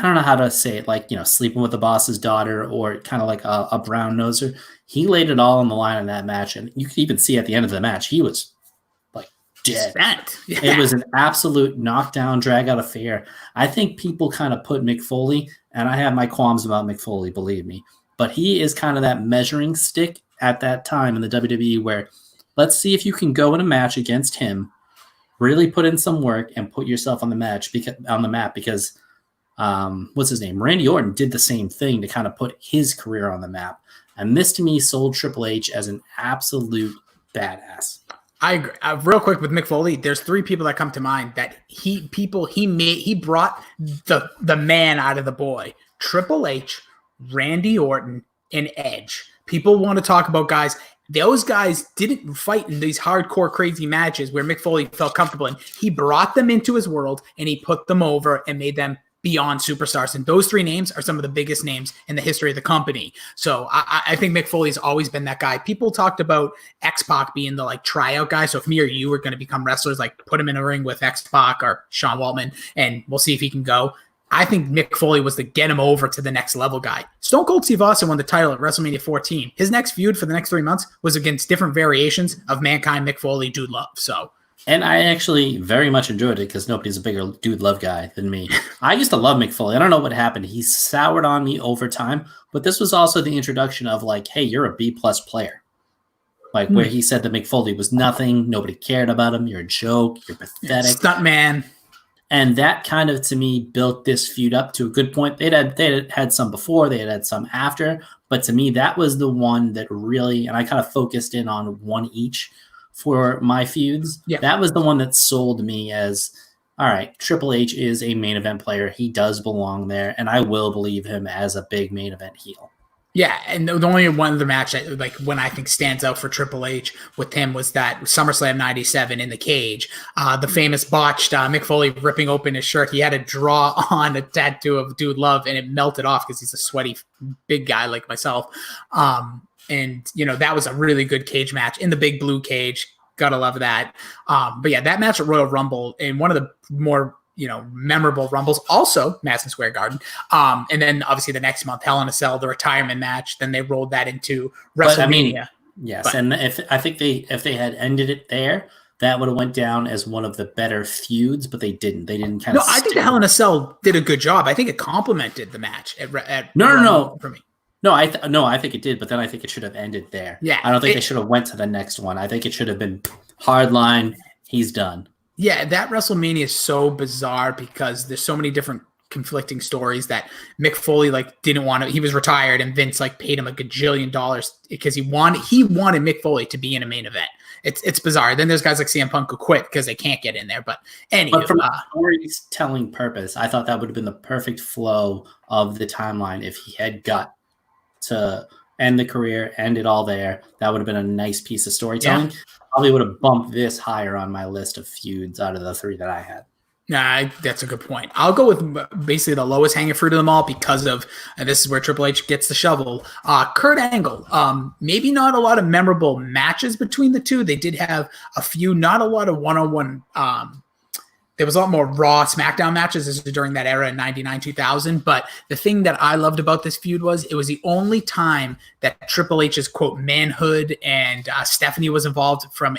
don't know how to say it, like, sleeping with the boss's daughter or kind of like a brown noser. He laid it all on the line in that match. And you could even see at the end of the match, he was like dead. Yeah. It was an absolute knockdown, drag out affair. I think people kind of put Mick Foley, and I have my qualms about Mick Foley, believe me, but he is kind of that measuring stick at that time in the WWE where let's see if you can go in a match against him, really put in some work and put yourself on the map because what's his name? Randy Orton did the same thing to kind of put his career on the map. And this to me sold Triple H as an absolute badass. I agree. Real quick with Mick Foley, there's three people that come to mind that he brought the man out of the boy. Triple H, Randy Orton, and Edge. People want to talk about guys. Those guys didn't fight in these hardcore, crazy matches where Mick Foley felt comfortable in. He brought them into his world and he put them over and made them beyond superstars. And those three names are some of the biggest names in the history of the company. So I think Mick Foley's always been that guy. People talked about X-Pac being the like tryout guy. So if me or you were going to become wrestlers, like put him in a ring with X-Pac or Sean Waltman and we'll see if he can go. I think Mick Foley was the get him over to the next level guy. Stone Cold Steve Austin won the title at WrestleMania 14. His next feud for the next 3 months was against different variations of Mankind, Mick Foley, Dude Love. And I actually very much enjoyed it because nobody's a bigger Dude Love guy than me. I used to love Mick Foley. I don't know what happened. He soured on me over time, but this was also the introduction of like, hey, you're a B-plus player. Like where he said that Mick Foley was nothing. Nobody cared about him. You're a joke. You're pathetic. Stunt man. And that kind of, to me, built this feud up to a good point. They had some before, they had some after. But to me, that was the one that really, and I kind of focused in on one each for my feuds. Yeah. That was the one that sold me as, all right, Triple H is a main event player. He does belong there. And I will believe him as a big main event heel. Yeah, and the only one of the match that, like, when I think stands out for Triple H with him was that SummerSlam '97 in the cage, the famous botched Mick Foley ripping open his shirt. He had to draw on a tattoo of Dude Love, and it melted off because he's a sweaty big guy like myself. And that was a really good cage match in the big blue cage. Gotta love that. But yeah, that match at Royal Rumble, and one of the more memorable Rumbles, also Madison Square Garden. And then obviously the next month, Hell in a Cell, the retirement match. Then they rolled that into WrestleMania. And if they had ended it there, that would have went down as one of the better feuds, but they didn't. They didn't kind of. No, I think the Hell in a Cell did a good job. I think it complemented the match at no for me. No, I think it did, but then I think it should have ended there. Yeah, I don't think they should have went to the next one. I think it should have been hardline. He's done. Yeah, that WrestleMania is so bizarre because there's so many different conflicting stories that Mick Foley didn't want to. He was retired, and Vince paid him a gajillion dollars because he wanted Mick Foley to be in a main event. It's bizarre. Then there's guys like CM Punk who quit because they can't get in there. But anyway, from a storytelling purpose, I thought that would have been the perfect flow of the timeline if he had got to end the career, end it all there. That would have been a nice piece of storytelling. Yeah. Probably would have bumped this higher on my list of feuds out of the three that I had. Nah, that's a good point. I'll go with basically the lowest hanging fruit of them all because of, and this is where Triple H gets the shovel, Kurt Angle. Maybe not a lot of memorable matches between the two. They did have a few, not a lot of one-on-one. There was a lot more Raw SmackDown matches. This was during that era in 99, 2000. But the thing that I loved about this feud was it was the only time that Triple H's, quote, manhood and Stephanie was involved from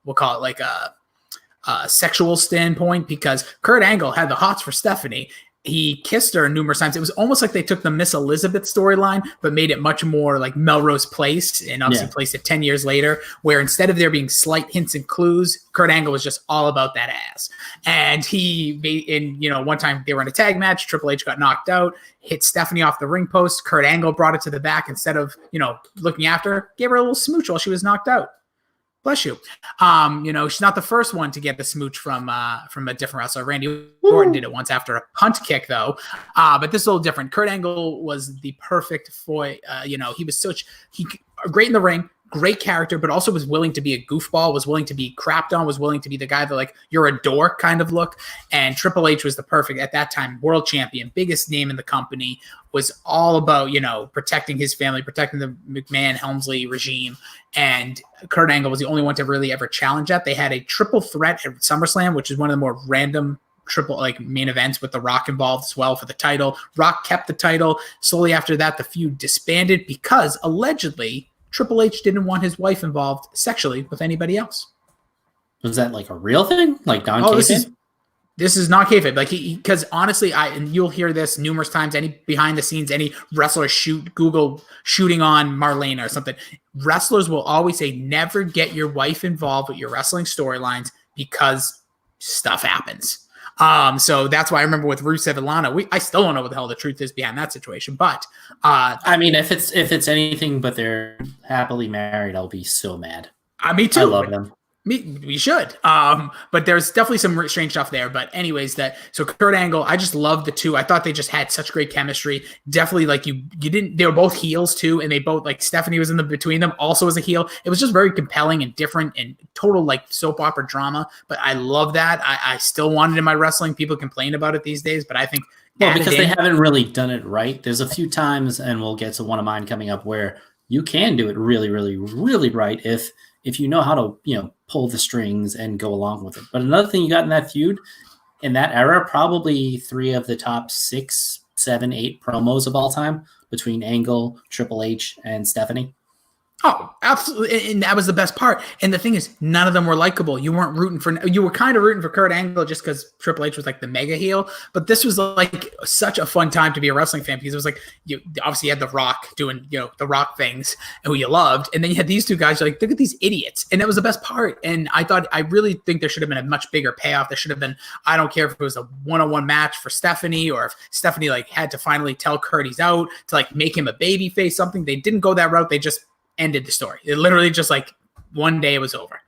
we'll call it a sexual standpoint, because Kurt Angle had the hots for Stephanie. He kissed her numerous times. It was almost like they took the Miss Elizabeth storyline, but made it much more like Melrose Place, and obviously placed it 10 years later, where instead of there being slight hints and clues, Kurt Angle was just all about that ass. And one time they were in a tag match, Triple H got knocked out, hit Stephanie off the ring post. Kurt Angle brought it to the back instead of, looking after her, gave her a little smooch while she was knocked out. Bless you. She's not the first one to get the smooch from a different wrestler. Randy Orton did it once after a punt kick, though. But this is a little different. Kurt Angle was the perfect boy. He was great in the ring, great character, but also was willing to be a goofball, was willing to be crapped on, was willing to be the guy that you're a dork kind of look. And Triple H was the perfect, at that time, world champion, biggest name in the company, was all about, protecting his family, protecting the McMahon Helmsley regime. And Kurt Angle was the only one to really ever challenge that. They had a triple threat at SummerSlam, which is one of the more random triple main events with The Rock involved as well for the title. Rock kept the title. Slowly after that, the feud disbanded because allegedly Triple H didn't want his wife involved sexually with anybody else. Was that a real thing? Non-kayfabe? This is not kayfabe. Because honestly, and you'll hear this numerous times, any behind the scenes, any wrestler Google shooting on Marlena or something. Wrestlers will always say, never get your wife involved with your wrestling storylines because stuff happens. So that's why I remember with Rusev and Lana, I still don't know what the hell the truth is behind that situation. But if it's anything but they're happily married, I'll be so mad. Me too. I love them. We should. But there's definitely some strange stuff there. But anyways, so Kurt Angle, I just love the two. I thought they just had such great chemistry. Definitely they were both heels too. And they both Stephanie was in the between them also as a heel. It was just very compelling and different and total soap opera drama. But I love that. I still want it in my wrestling. People complain about it these days, but I think because they haven't really done it right. There's a few times, and we'll get to one of mine coming up, where you can do it really, really, really right if you know how to, pull the strings and go along with it. But another thing you got in that feud, in that era, probably 3 of the top 6, 7, 8 promos of all time between Angle, Triple H, and Stephanie. Oh, absolutely. And that was the best part. And the thing is, none of them were likable. You were kind of rooting for Kurt Angle just because Triple H was the mega heel. But this was such a fun time to be a wrestling fan, because it was you obviously had The Rock doing, The Rock things who you loved. And then you had these two guys, look at these idiots. And that was the best part. And I really think there should have been a much bigger payoff. There should have been, I don't care if it was a one-on-one match for Stephanie, or if Stephanie had to finally tell Kurt he's out to make him a baby face, something. They didn't go that route. They just ended the story. It literally just one day it was over.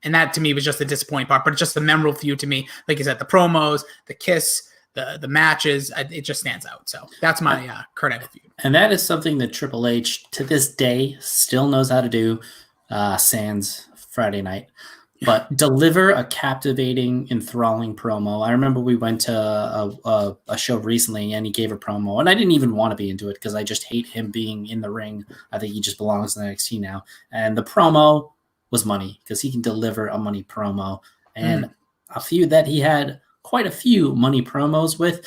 And that to me was just the disappointing part, but it's just the memorable feud to me. Like I said, the promos, the kiss, the matches. It just stands out. So that's my Kurt Angle feud. And that is something that Triple H to this day still knows how to do. Sans Friday night. But deliver a captivating, enthralling promo. I remember we went to a show recently and he gave a promo, and I didn't even want to be into it because I just hate him being in the ring. I think he just belongs in NXT now. And the promo was money because he can deliver a money promo. And a feud that he had quite a few money promos with.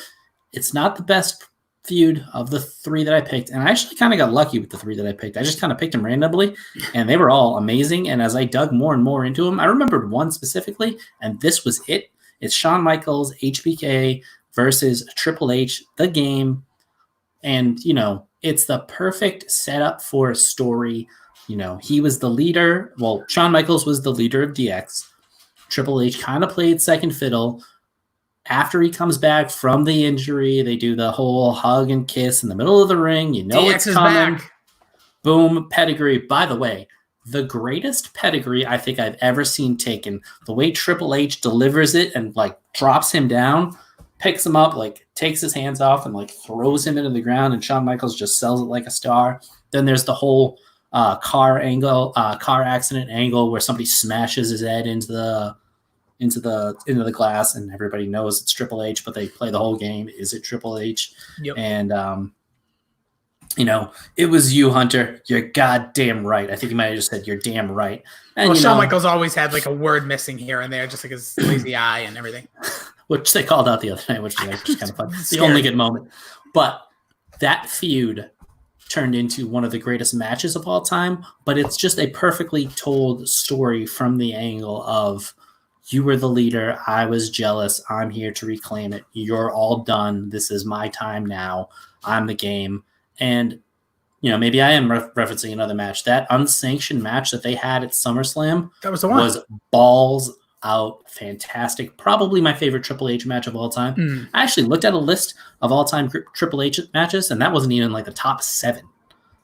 It's not the best feud of the three that I picked, and I actually kind of got lucky with the three that I picked. I just kind of picked them randomly, and they were all amazing. And as I dug more and more into them, I remembered one specifically, and this was it. It's Shawn Michaels, HBK versus Triple H, the game. And, it's the perfect setup for a story. He was the leader. Well, Shawn Michaels was the leader of DX. Triple H kind of played second fiddle. After he comes back from the injury, they do the whole hug and kiss in the middle of the ring. DX it's coming. Back. Boom, pedigree. By the way, the greatest pedigree I think I've ever seen taken. The way Triple H delivers it and drops him down, picks him up, takes his hands off and throws him into the ground, and Shawn Michaels just sells it like a star. Then there's the whole car accident angle where somebody smashes his head into the glass, and everybody knows it's Triple H, but they play the whole game. Is it Triple H? Yep. And it was you, Hunter. You're goddamn right. I think you might have just said you're damn right. And Shawn Michaels always had a word missing here and there, just his lazy eye and everything. Which they called out the other night, which was actually kind of fun. The only good moment. But that feud turned into one of the greatest matches of all time, but it's just a perfectly told story from the angle of you were the leader. I was jealous. I'm here to reclaim it. You're all done. This is my time now. I'm the game. And, maybe I am referencing another match. That unsanctioned match that they had at SummerSlam that was the one. Was balls out fantastic. Probably my favorite Triple H match of all time. I actually looked at a list of all-time Triple H matches, and that wasn't even the top 7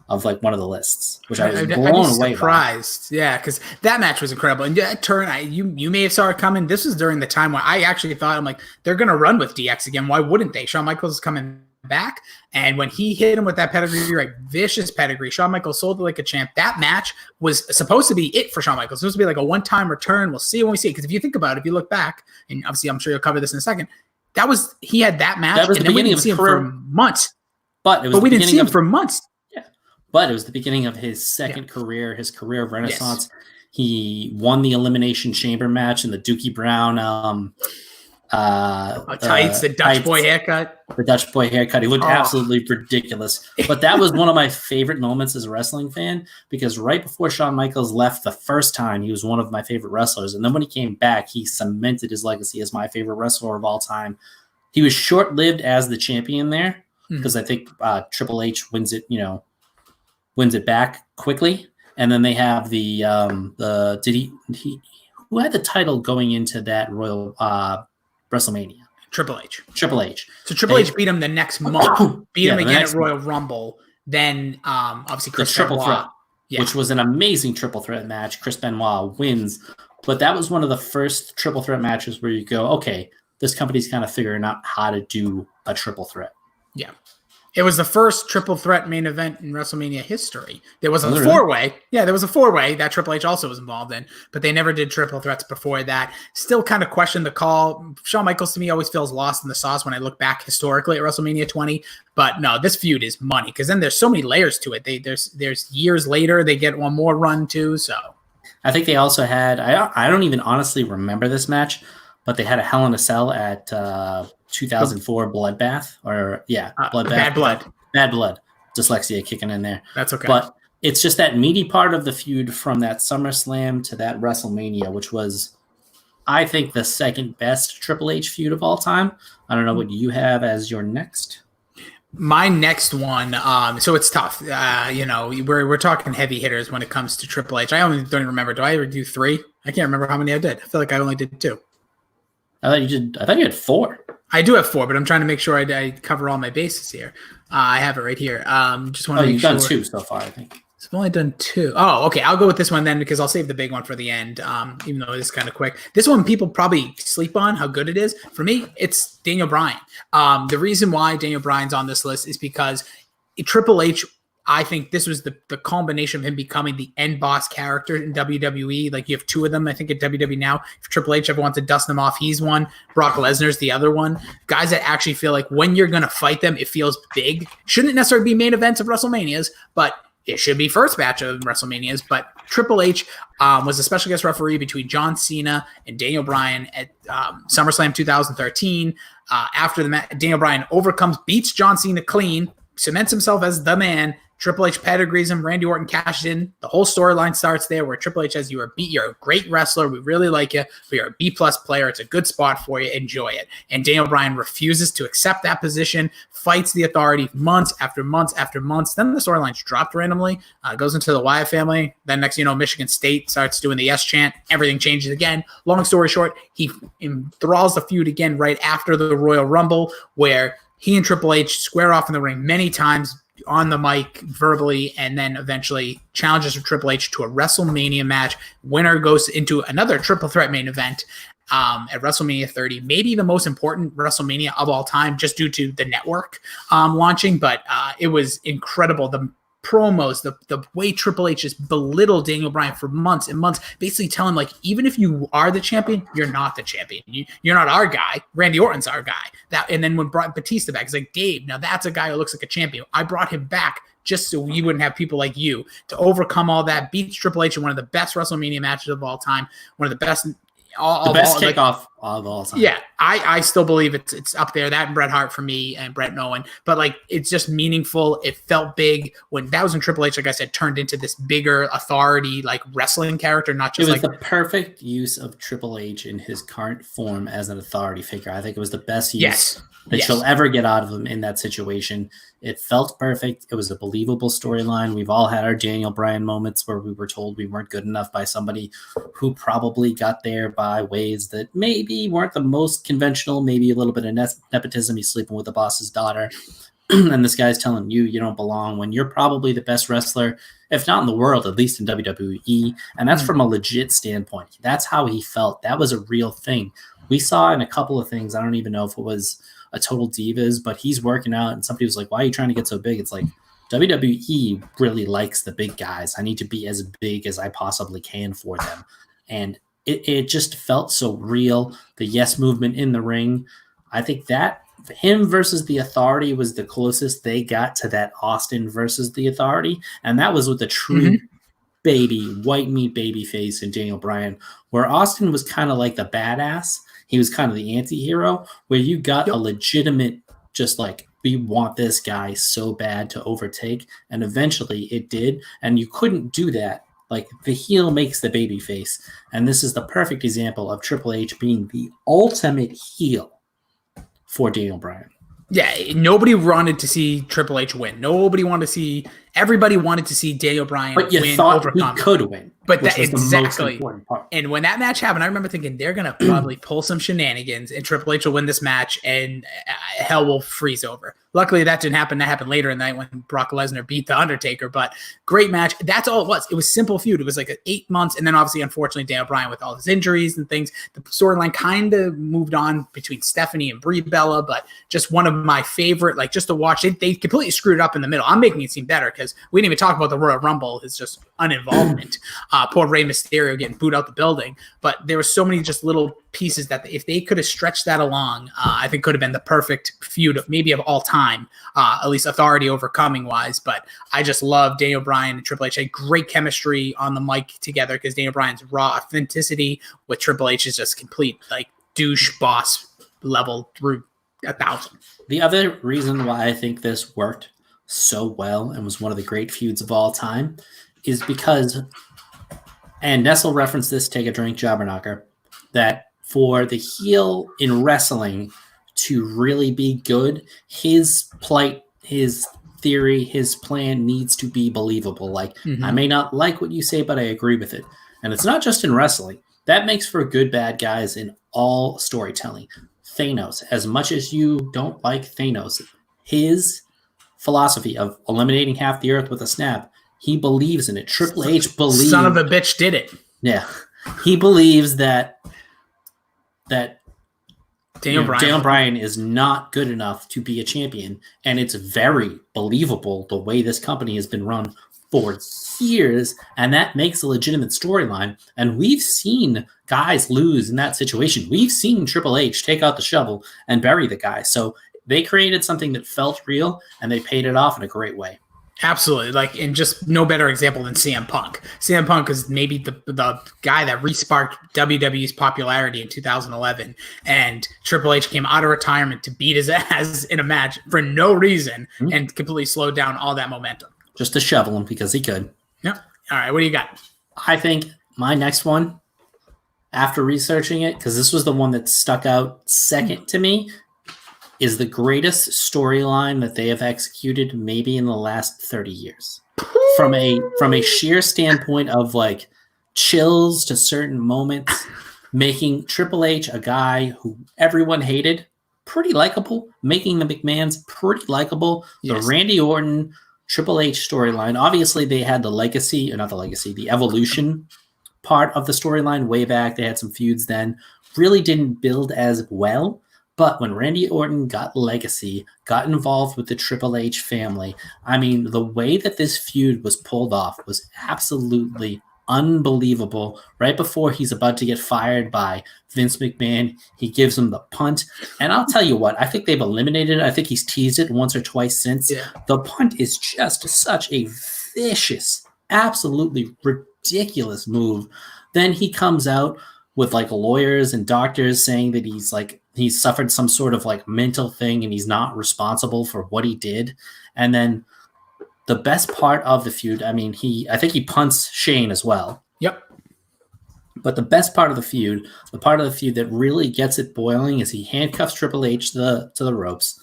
of one of the lists, which I was blown away surprised. By. Yeah, because that match was incredible. And that turn, you may have saw it coming. This was during the time when I actually thought, they're going to run with DX again. Why wouldn't they? Shawn Michaels is coming back, and when he hit him with that pedigree, vicious pedigree, Shawn Michaels sold it like a champ. That match was supposed to be it for Shawn Michaels. It was supposed to be a one-time return. We'll see when we see it, because if you think about it, if you look back, and obviously I'm sure you'll cover this in a second, he had that match, that was and the then we beginning didn't see him for months. But we didn't see him for months. Yeah, but it was the beginning of his second career, his career renaissance. Yes. He won the Elimination Chamber match in the Dookie Brown tights, the Dutch boy haircut. The Dutch boy haircut. He looked absolutely ridiculous. But that was one of my favorite moments as a wrestling fan, because right before Shawn Michaels left the first time, he was one of my favorite wrestlers. And then when he came back, he cemented his legacy as my favorite wrestler of all time. He was short-lived as the champion there, because I think Triple H wins it back quickly. And then they have who had the title going into that Royal WrestleMania? Triple H. So Triple H beat him the next month. Beat him again at Royal Rumble. Then obviously Chris Triple Benoit. Threat, which was an amazing triple threat match. Chris Benoit wins. But that was one of the first triple threat matches where you go, okay, this company's kind of figuring out how to do a triple threat. Yeah. It was the first triple threat main event in WrestleMania history. There was a four-way. Yeah, there was a four-way that Triple H also was involved in, but they never did triple threats before that. Still kind of question the call. Shawn Michaels, to me, always feels lost in the sauce when I look back historically at WrestleMania 20. But no, this feud is money, because then there's so many layers to it. There's years later, they get one more run too. So I think they also had, I don't even honestly remember this match, but they had a Hell in a Cell at 2004 Bloodbath, Bloodbath. Bad Blood. Dyslexia kicking in there. That's okay. But it's just that meaty part of the feud from that SummerSlam to that WrestleMania, which was, I think, the second best Triple H feud of all time. I don't know what you have as your next. My next one, so it's tough. We're talking heavy hitters when it comes to Triple H. I only don't even remember. Do I ever do 3? I can't remember how many I did. I feel like I only did 2. I thought you had 4. I do have 4, but I'm trying to make sure I cover all my bases here. I have it right here. Just want to make you've sure. Done 2 so far, I think. I've only done 2. Oh, okay. I'll go with this one then because I'll save the big one for the end, even though it is kind of quick. This one people probably sleep on how good it is. For me, it's Daniel Bryan. The reason why Daniel Bryan's on this list is because Triple H, I think this was the culmination of him becoming the end boss character in WWE. Like you have 2 of them, I think, at WWE now. If Triple H ever wants to dust them off, he's one. Brock Lesnar's the other one. Guys that actually feel like when you're going to fight them, it feels big. Shouldn't necessarily be main events of WrestleManias, but it should be first match of WrestleManias. But Triple H was a special guest referee between John Cena and Daniel Bryan at SummerSlam 2013. After the match, Daniel Bryan beats John Cena clean, cements himself as the man. Triple H pedigrees him. Randy Orton cashed in. The whole storyline starts there where Triple H says, you're a great wrestler. We really like you, but you're a B-plus player. It's a good spot for you. Enjoy it. And Daniel Bryan refuses to accept that position, fights the Authority months after months after months. Then the storyline's dropped randomly, goes into the Wyatt family. Then next, Michigan State starts doing the yes chant. Everything changes again. Long story short, he enthralls the feud again right after the Royal Rumble, where he and Triple H square off in the ring many times, on the mic verbally, and then eventually challenges Triple H to a WrestleMania match. Winner goes into another triple threat main event at WrestleMania 30, maybe the most important WrestleMania of all time, just due to the network launching. But it was incredible. The promos, the way Triple H just belittled Daniel Bryan for months and months, basically telling him, even if you are the champion, you're not the champion. You're not our guy. Randy Orton's our guy. And then when brought Batista back, it's like, Dave, now that's a guy who looks like a champion. I brought him back just so you wouldn't have people like you to overcome all that, beats Triple H in one of the best WrestleMania matches of all time, one of the best kickoff of all time. Yeah, I still believe it's up there. That and Bret Hart for me, and Bret Owen. But it's just meaningful. It felt big when that was when Triple H, like I said, turned into this bigger authority, wrestling character, not just it was the perfect use of Triple H in his current form as an authority figure. I think it was the best use that you'll ever get out of him in that situation. It felt perfect. It was a believable storyline. We've all had our Daniel Bryan moments where we were told we weren't good enough by somebody who probably got there by ways that maybe weren't the most conventional, maybe a little bit of nepotism. He's sleeping with the boss's daughter. And this guy's telling you don't belong when you're probably the best wrestler, if not in the world, at least in WWE. And that's from a legit standpoint. That's how he felt. That was a real thing. We saw in a couple of things. I don't even know if it was a total divas, but he's working out and somebody was like, why are you trying to get so big? It's like, WWE really likes the big guys. I need to be as big as I possibly can for them. And it just felt so real. The yes movement in the ring. I think that him versus the Authority was the closest they got to that Austin versus the Authority. And that was with the true baby, white meat baby face in Daniel Bryan, where Austin was kind of like the badass. He was kind of the anti-hero, where you got a legitimate, just we want this guy so bad to overtake. And eventually it did. And you couldn't do that. The heel makes the baby face. And this is the perfect example of Triple H being the ultimate heel for Daniel Bryan. Yeah, nobody wanted to see Triple H win. Everybody wanted to see Daniel Bryan win. But you thought he could win. But that exactly. And when that match happened, I remember thinking they're going to probably pull some shenanigans and Triple H will win this match and hell will freeze over. Luckily, that didn't happen. That happened later in the night when Brock Lesnar beat The Undertaker. But great match. That's all it was. It was simple feud. It was 8 months. And then obviously, unfortunately, Daniel Bryan with all his injuries and things, the storyline kind of moved on between Stephanie and Brie Bella. But just one of my favorite, just to watch. They completely screwed it up in the middle. I'm making it seem better because we didn't even talk about the Royal Rumble. It's just uninvolvement. Poor Rey Mysterio getting booed out the building. But there were so many just little pieces that if they could have stretched that along, I think could have been the perfect feud of maybe of all time, at least authority overcoming wise. But I just love Daniel Bryan and Triple H. Had great chemistry on the mic together because Daniel Bryan's raw authenticity with Triple H is just complete douche boss level through 1,000. The other reason why I think this worked so well and was one of the great feuds of all time is because, and Nessel referenced this, take a drink, Jobberknocker, that for the heel in wrestling to really be good, his plight, his theory, his plan needs to be believable. I may not like what you say, but I agree with it. And it's not just in wrestling. That makes for good bad guys in all storytelling. Thanos, as much as you don't like Thanos, his philosophy of eliminating half the earth with a snap, He believes in it. Triple H believes. Son of a bitch did it. Yeah. He believes that Daniel Bryan is not good enough to be a champion. And it's very believable the way this company has been run for years. And that makes a legitimate storyline. And we've seen guys lose in that situation. We've seen Triple H take out the shovel and bury the guy. So they created something that felt real, and they paid it off in a great way. Absolutely. Like, and just no better example than CM Punk. CM Punk is maybe the guy that resparked WWE's popularity in 2011. And Triple H came out of retirement to beat his ass in a match for no reason and completely slowed down all that momentum. Just to shovel him because he could. Yep. All right. What do you got? I think my next one, after researching it, because this was the one that stuck out second to me, is the greatest storyline that they have executed maybe in the last 30 years. From a sheer standpoint of like chills to certain moments, making Triple H a guy who everyone hated, pretty likable, making the McMahons pretty likable. Yes. The Randy Orton, Triple H storyline. Obviously, they had the evolution part of the storyline way back. They had some feuds then. Really didn't build as well. But when Randy Orton got legacy, got involved with the Triple H family, I mean, the way that this feud was pulled off was absolutely unbelievable. Right before he's about to get fired by Vince McMahon, he gives him the punt. And I'll tell you what, I think they've eliminated it. I think he's teased it once or twice since. Yeah. The punt is just such a vicious, absolutely ridiculous move. Then he comes out with like lawyers and doctors saying that he's suffered some sort of like mental thing and he's not responsible for what he did. And then the best part of the feud, I mean, I think he punts Shane as well. Yep. But the best part of the feud, the part of the feud that really gets it boiling, is he handcuffs Triple H to the ropes.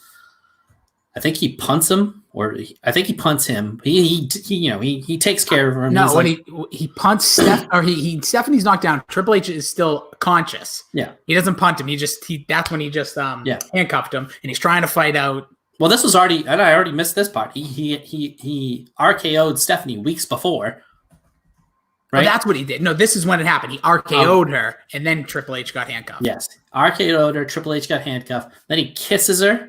I think he punts him, or I think he punts him. He takes care of him. No, when he punts Steph, or Stephanie's knocked down. Triple H is still conscious. Yeah, he doesn't punt him. That's when he just handcuffed him, and he's trying to fight out. Well, this was already, and I already missed this part. He RKO'd Stephanie weeks before. Right? Oh, that's what he did. No, this is when it happened. He RKO'd her, and then Triple H got handcuffed. Yes, RKO'd her. Triple H got handcuffed. Then he kisses her.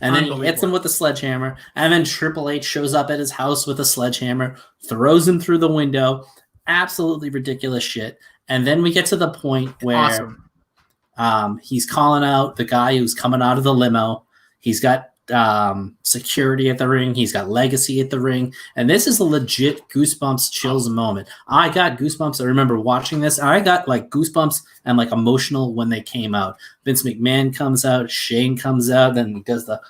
And then he hits him with a sledgehammer. And then Triple H shows up at his house with a sledgehammer, throws him through the window. Absolutely ridiculous shit. And then we get to the point where he's calling out the guy who's coming out of the limo. He's got security at the ring. He's got legacy at the ring. And this is a legit goosebumps chills moment. I got goosebumps. I remember watching this. I got like goosebumps and like emotional when they came out. Vince McMahon comes out. Shane comes out. Then he does the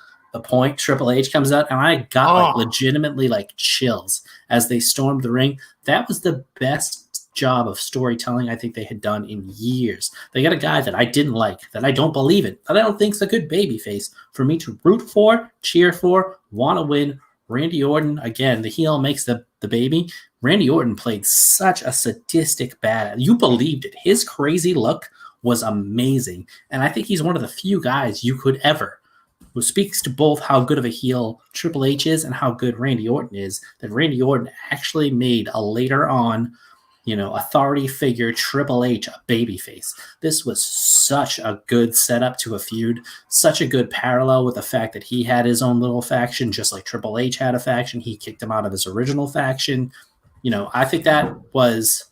point. Triple H comes out. And I got like legitimately like chills as they stormed the ring. That was the best job of storytelling I think they had done in years. They got a guy that I didn't like, that I don't believe in, that I don't think is a good babyface for me to root for, cheer for, want to win. Randy Orton, again, the heel makes the baby. Randy Orton played such a sadistic bad. You believed it. His crazy look was amazing. And I think he's one of the few guys you could ever, who speaks to both how good of a heel Triple H is and how good Randy Orton is, that Randy Orton actually made a later on authority figure Triple H a babyface. This was such a good setup to a feud, such a good parallel with the fact that he had his own little faction, just like Triple H had a faction. He kicked him out of his original faction. I think that was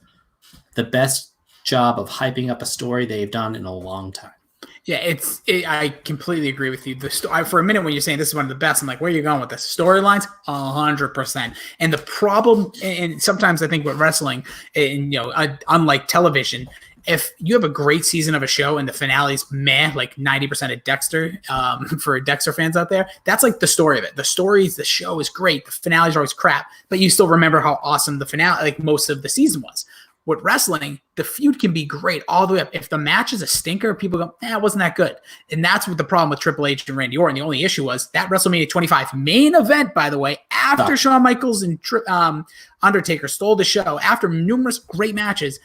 the best job of hyping up a story they've done in a long time. Yeah, I completely agree with you. For a minute when you're saying this is one of the best, I'm like, where are you going with this? Storylines, 100%. And the problem, and sometimes I think with wrestling, and unlike television, if you have a great season of a show and the finale's like 90% of Dexter, for Dexter fans out there, that's like the story of it. The show is great. The finales are always crap, but you still remember how awesome the finale, like most of the season was. With wrestling, the feud can be great all the way up. If the match is a stinker, people go, it wasn't that good. And that's what the problem with Triple H and Randy Orton. The only issue was that WrestleMania 25 main event, by the way, after Shawn Michaels and Undertaker stole the show, after numerous great matches,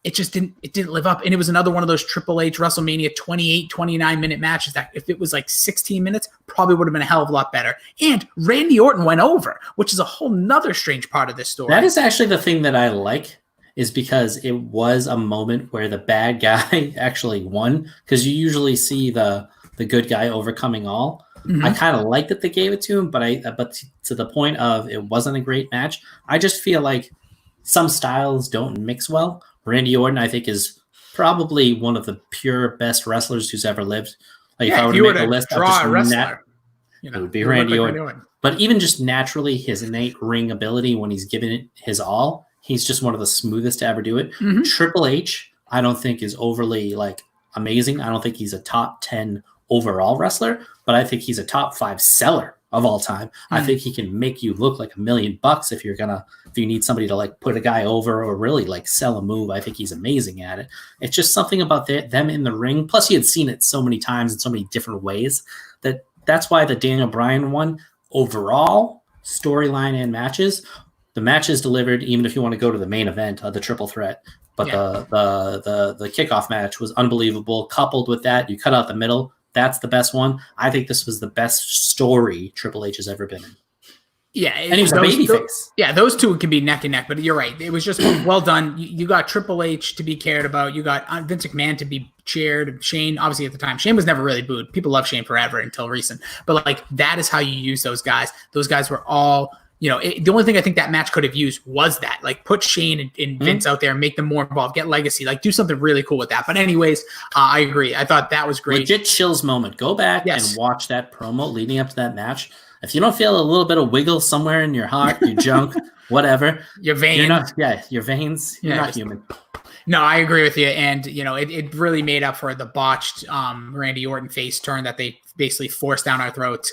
it just didn't live up. And it was another one of those Triple H WrestleMania 28, 29-minute matches that if it was like 16 minutes, probably would have been a hell of a lot better. And Randy Orton went over, which is a whole nother strange part of this story. That is actually the thing that I like, is because it was a moment where the bad guy actually won, because you usually see the good guy overcoming all. Mm-hmm. I kind of like that they gave it to him, but to the point of it wasn't a great match. I just feel like some styles don't mix well. Randy Orton, I think, is probably one of the pure best wrestlers who's ever lived. Like if I were to make a list of just wrestler, it would be Randy Orton. But even just naturally, his innate ring ability when he's given it his all, he's just one of the smoothest to ever do it. Mm-hmm. Triple H, I don't think is overly like amazing. I don't think he's a top 10 overall wrestler, but I think he's a top 5 seller of all time. Mm-hmm. I think he can make you look like $1 million if you need somebody to like put a guy over or really like sell a move. I think he's amazing at it. It's just something about them in the ring. Plus he had seen it so many times in so many different ways that's why the Daniel Bryan one overall storyline and matches, the matches delivered, even if you want to go to the main event of the triple threat. But the kickoff match was unbelievable. Coupled with that, you cut out the middle. That's the best one. I think this was the best story Triple H has ever been in. Yeah, and he was a babyface. Yeah, those two can be neck and neck, but you're right. It was just well done. You got Triple H to be cared about. You got Vince McMahon to be cheered. Shane, obviously at the time, Shane was never really booed. People love Shane forever until recent. But like that is how you use those guys. Those guys were all, the only thing I think that match could have used was that. Like put Shane and Vince out there and make them more involved. Get legacy. Like do something really cool with that. But anyways, I agree. I thought that was great. Legit chills moment. Go back and watch that promo leading up to that match. If you don't feel a little bit of wiggle somewhere in your heart, your junk, whatever, your veins, your veins, you're not human. No, I agree with you. And, it really made up for the botched Randy Orton face turn that they basically forced down our throats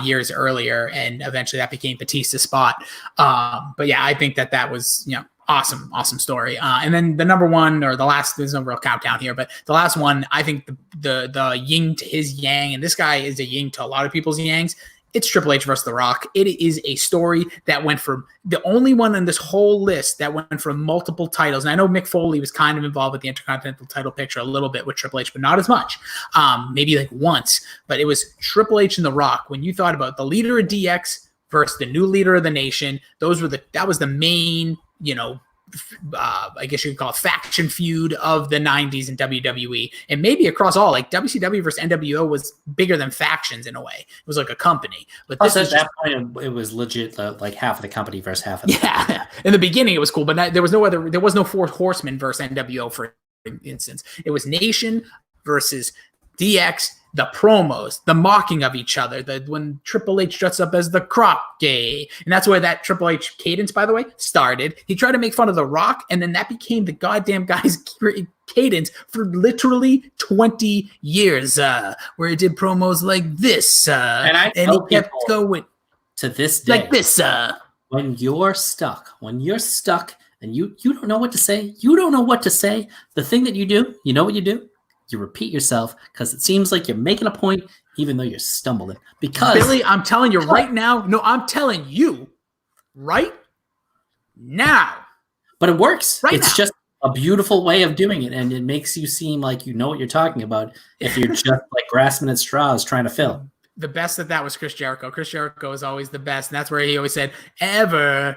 years earlier. And eventually that became Batista's spot. But yeah, I think that was, awesome story. And then the number one or the last, there's no real countdown here, but the last one, I think the yin to his yang, and this guy is a yin to a lot of people's yangs. It's Triple H versus The Rock. It is a story that went from the only one in this whole list that went from multiple titles. And I know Mick Foley was kind of involved with the Intercontinental title picture a little bit with Triple H, but not as much. Maybe like once. But it was Triple H and The Rock. When you thought about the leader of DX versus the new leader of the nation, that was the main, I guess you could call it faction feud of the 90s in WWE, and maybe across all. Like WCW versus NWO was bigger than factions in a way. It was like a company. But plus at that point, it was legit like half of the company versus half of the company. In the beginning, it was cool, but there was no Fourth Horsemen versus NWO, for instance. It was Nation versus DX. The promos, the mocking of each other, when Triple H dressed up as the Croc Gay. And that's where that Triple H cadence, by the way, started. He tried to make fun of The Rock, and then that became the goddamn guy's cadence for literally 20 years, where he did promos like this. And he kept going. To this day. Like this. When you're stuck and you don't know what to say, the thing that you do, you know what you do? You repeat yourself because it seems like you're making a point even though you're stumbling. Because Billy, I'm telling you right now. No, I'm telling you right now. But it works. Right it's now. Just a beautiful way of doing it, and it makes you seem like you know what you're talking about if you're just like grasping at straws trying to fill. The best that was Chris Jericho. Chris Jericho is always the best, and that's where he always said, ever.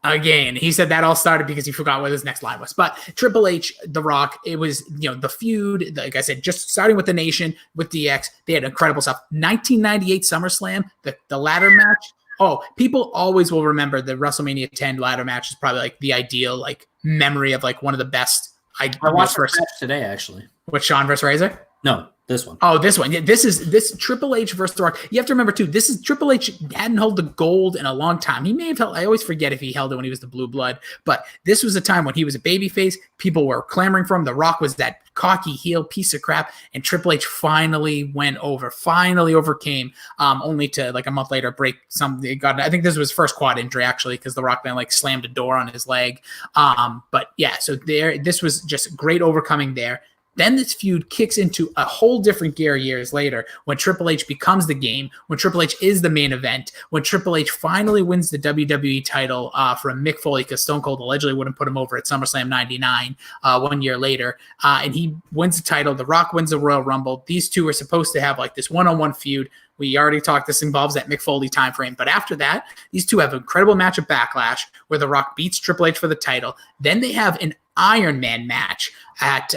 Again, he said that all started because he forgot what his next line was. But Triple H, The Rock, it was, the feud, like I said, just starting with the Nation, with DX, they had incredible stuff. 1998 SummerSlam, the ladder match. Oh, people always will remember the WrestleMania 10 ladder match is probably like the ideal like memory of like one of the best. I watched the match today, actually. With Shawn versus Razor? No. This one. Oh, this one. Yeah, this Triple H versus The Rock. You have to remember, too, this is Triple H hadn't held the gold in a long time. He may have held, I always forget if he held it when he was the Blue Blood, but this was a time when he was a babyface. People were clamoring for him. The Rock was that cocky heel piece of crap, and Triple H finally overcame, only to like a month later break I think this was his first quad injury, actually, because The Rock then like slammed a door on his leg. But yeah, so this was just great overcoming there. Then this feud kicks into a whole different gear years later when Triple H becomes the game, when Triple H is the main event, when Triple H finally wins the WWE title from Mick Foley, because Stone Cold allegedly wouldn't put him over at SummerSlam 99 1 year later. And he wins the title. The Rock wins the Royal Rumble. These two are supposed to have like this one-on-one feud. We already talked, this involves that Mick Foley time frame. But after that, these two have an incredible match at Backlash where The Rock beats Triple H for the title. Then they have an Iron Man match at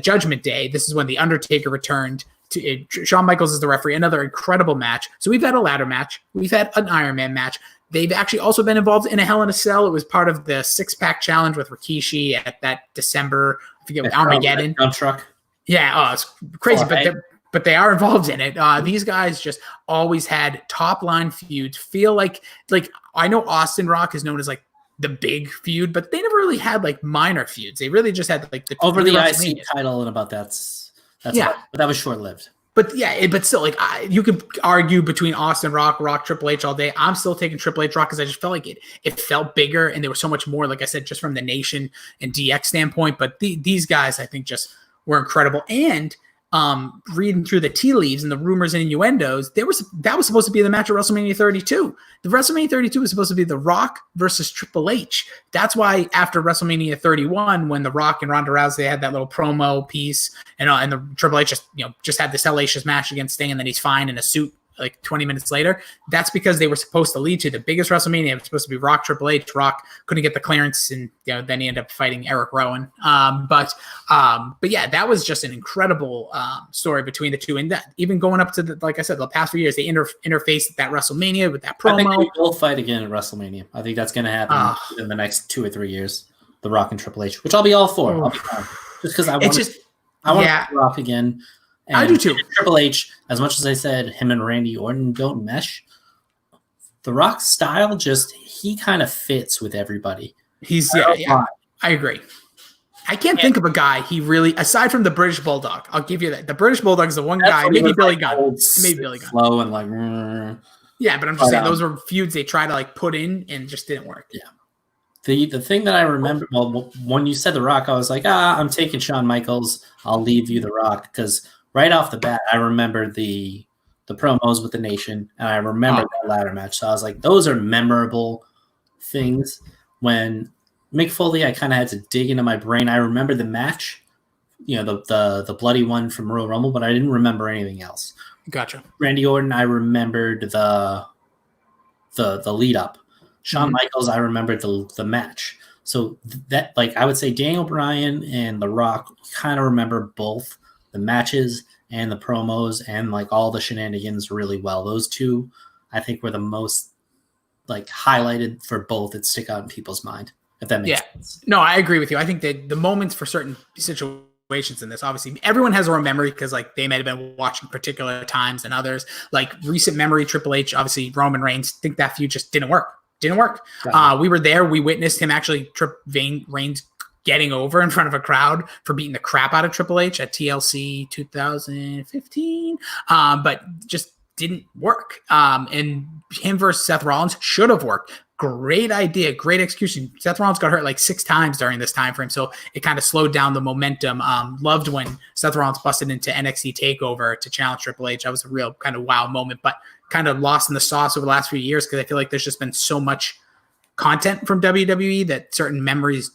Judgment Day. This is when The Undertaker returned. Shawn Michaels is the referee. Another incredible match. So we've had a ladder match. We've had an Iron Man match. They've actually also been involved in a Hell in a Cell. It was part of the six-pack challenge with Rikishi at that December, I forget, Armageddon. Dump truck. Yeah, it's crazy, but they are involved in it. These guys just always had top-line feuds. Feel like I know Austin Rock is known as like the big feud, but they never really had like minor feuds. They really just had like the over the IC title and about that's yeah, but that was short-lived. But yeah, but still, like you could argue between Austin Rock, Triple H all day. I'm still taking Triple H Rock because I just felt like it felt bigger and there was so much more. Like I said, just from the Nation and DX standpoint. But these guys, I think, just were incredible. And reading through the tea leaves and the rumors and innuendos, that was supposed to be the match at WrestleMania 32. The WrestleMania 32 was supposed to be The Rock versus Triple H. That's why after WrestleMania 31, when The Rock and Ronda Rousey had that little promo piece, and the Triple H just had this hellacious match against Sting, and then he's fine in a suit like 20 minutes later. That's because they were supposed to lead to the biggest WrestleMania. It was supposed to be Rock Triple H. Rock couldn't get the clearance, and then he ended up fighting Eric Rowan. But yeah, that was just an incredible story between the two. And that, even going up to like I said, the past few years, they interfaced at that WrestleMania with that promo. I think they will fight again at WrestleMania. I think that's going to happen in the next 2 or 3 years. The Rock and Triple H, which I'll be all for. I'll be fine. Just because I want to Rock again. And I do too. Triple H, as much as I said him and Randy Orton don't mesh, The Rock's style he kind of fits with everybody. I agree. I can't think of a guy he really, aside from the British Bulldog. I'll give you that. The British Bulldog is the one guy. Maybe Billy Gunn. Maybe Billy Gunn. Slow and like. Yeah, but I'm just saying those were feuds they tried to like put in and just didn't work. Yeah. The thing that I remember, well, when you said The Rock, I was like, I'm taking Shawn Michaels. I'll leave you The Rock, because right off the bat, I remember the promos with the Nation, and I remember that ladder match. So I was like, those are memorable things. When Mick Foley, I kind of had to dig into my brain. I remember the match, the bloody one from Royal Rumble, but I didn't remember anything else. Gotcha. Randy Orton, I remembered the lead up. Shawn Michaels, I remembered the match. So that, like, I would say Daniel Bryan and The Rock kind of remember both the matches and the promos and like all the shenanigans really well. Those two, I think, were the most like highlighted for both that stick out in people's mind, if that makes sense. No, I agree with you. I think that the moments for certain situations in this, obviously everyone has their own memory because like they might have been watching particular times than others. Like recent memory, Triple H, obviously Roman Reigns, think that feud just didn't work. We were there. We witnessed him actually Reigns getting over in front of a crowd for beating the crap out of Triple H at TLC 2015, but just didn't work. And him versus Seth Rollins should have worked. Great idea, great execution. Seth Rollins got hurt like 6 times during this time frame, so it kind of slowed down the momentum. Loved when Seth Rollins busted into NXT TakeOver to challenge Triple H. That was a real kind of wow moment, but kind of lost in the sauce over the last few years because I feel like there's just been so much content from WWE that certain memories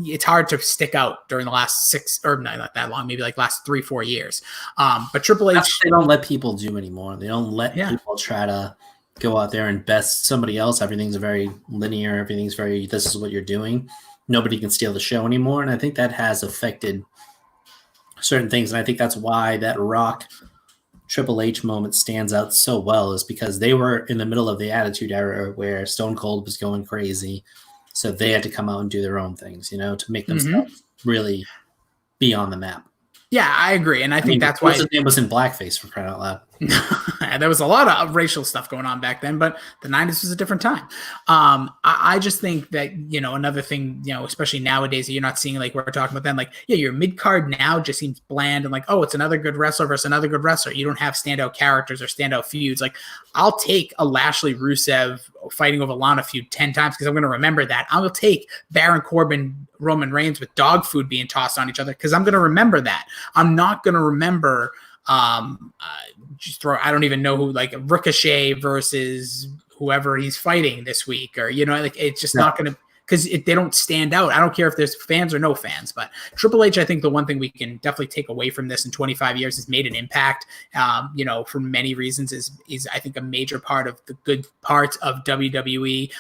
it's hard to stick out during the last 6 or not that long, maybe like last 3-4 years. But Triple H, they don't let people do anymore. They don't let people try to go out there and best somebody else. Everything's very linear. Everything's very, this is what you're doing. Nobody can steal the show anymore. And I think that has affected certain things. And I think that's why that Rock Triple H moment stands out so well, is because they were in the middle of the Attitude Era where Stone Cold was going crazy. So they had to come out and do their own things, to make themselves really be on the map. Yeah, I agree. And I think that's why his name was in blackface, for crying out loud. There was a lot of racial stuff going on back then, but the 90s was a different time. I just think that, another thing, especially nowadays that you're not seeing, like we're talking about then, like, yeah, your mid-card now just seems bland and like, oh, it's another good wrestler versus another good wrestler. You don't have standout characters or standout feuds. Like, I'll take a Lashley Rusev fighting over Lana feud 10 times because I'm going to remember that. I will take Baron Corbin, Roman Reigns with dog food being tossed on each other because I'm going to remember that. I'm not going to remember I don't even know who, like Ricochet versus whoever he's fighting this week, or like it's just not going to, because they don't stand out. I don't care if there's fans or no fans, but Triple H, I think the one thing we can definitely take away from this in 25 years has made an impact, for many reasons is I think a major part of the good parts of WWE.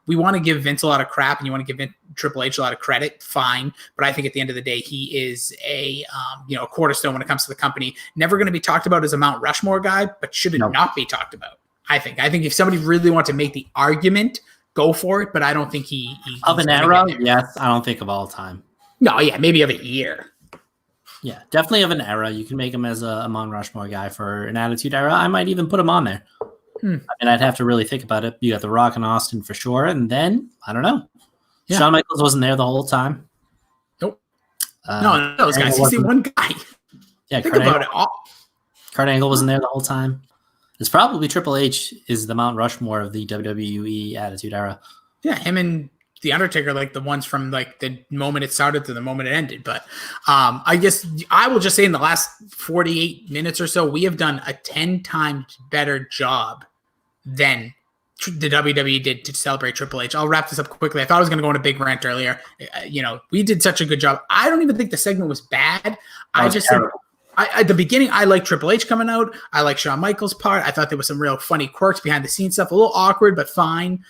We want to give Vince a lot of crap and you want to give Triple H a lot of credit, fine. But I think at the end of the day, he is a cornerstone when it comes to the company. Never going to be talked about as a Mount Rushmore guy, but should not be talked about. I think if somebody really wants to make the argument, go for it, but I don't think he of an era. Yes, I don't think of all time. No, yeah, maybe of a year. Yeah, definitely of an era. You can make him as a Mount Rushmore guy for an Attitude Era. I might even put him on there. And I'd have to really think about it. You got The Rock and Austin for sure, and then I don't know. Yeah. Shawn Michaels wasn't there the whole time. Nope. No, those guys. He's the one guy. Yeah, think about it. Kurt Angle wasn't there the whole time. It's probably Triple H is the Mount Rushmore of the WWE Attitude Era. Yeah, him and The Undertaker, like the ones from like the moment it started to the moment it ended. But I guess I will just say in the last 48 minutes or so, we have done a 10 times better job than the WWE did to celebrate Triple H. I'll wrap this up quickly. I thought I was going to go on a big rant earlier. We did such a good job. I don't even think the segment was bad. I just said, at the beginning, I like Triple H coming out. I like Shawn Michaels' part. I thought there was some real funny quirks behind the scenes stuff. A little awkward, but fine.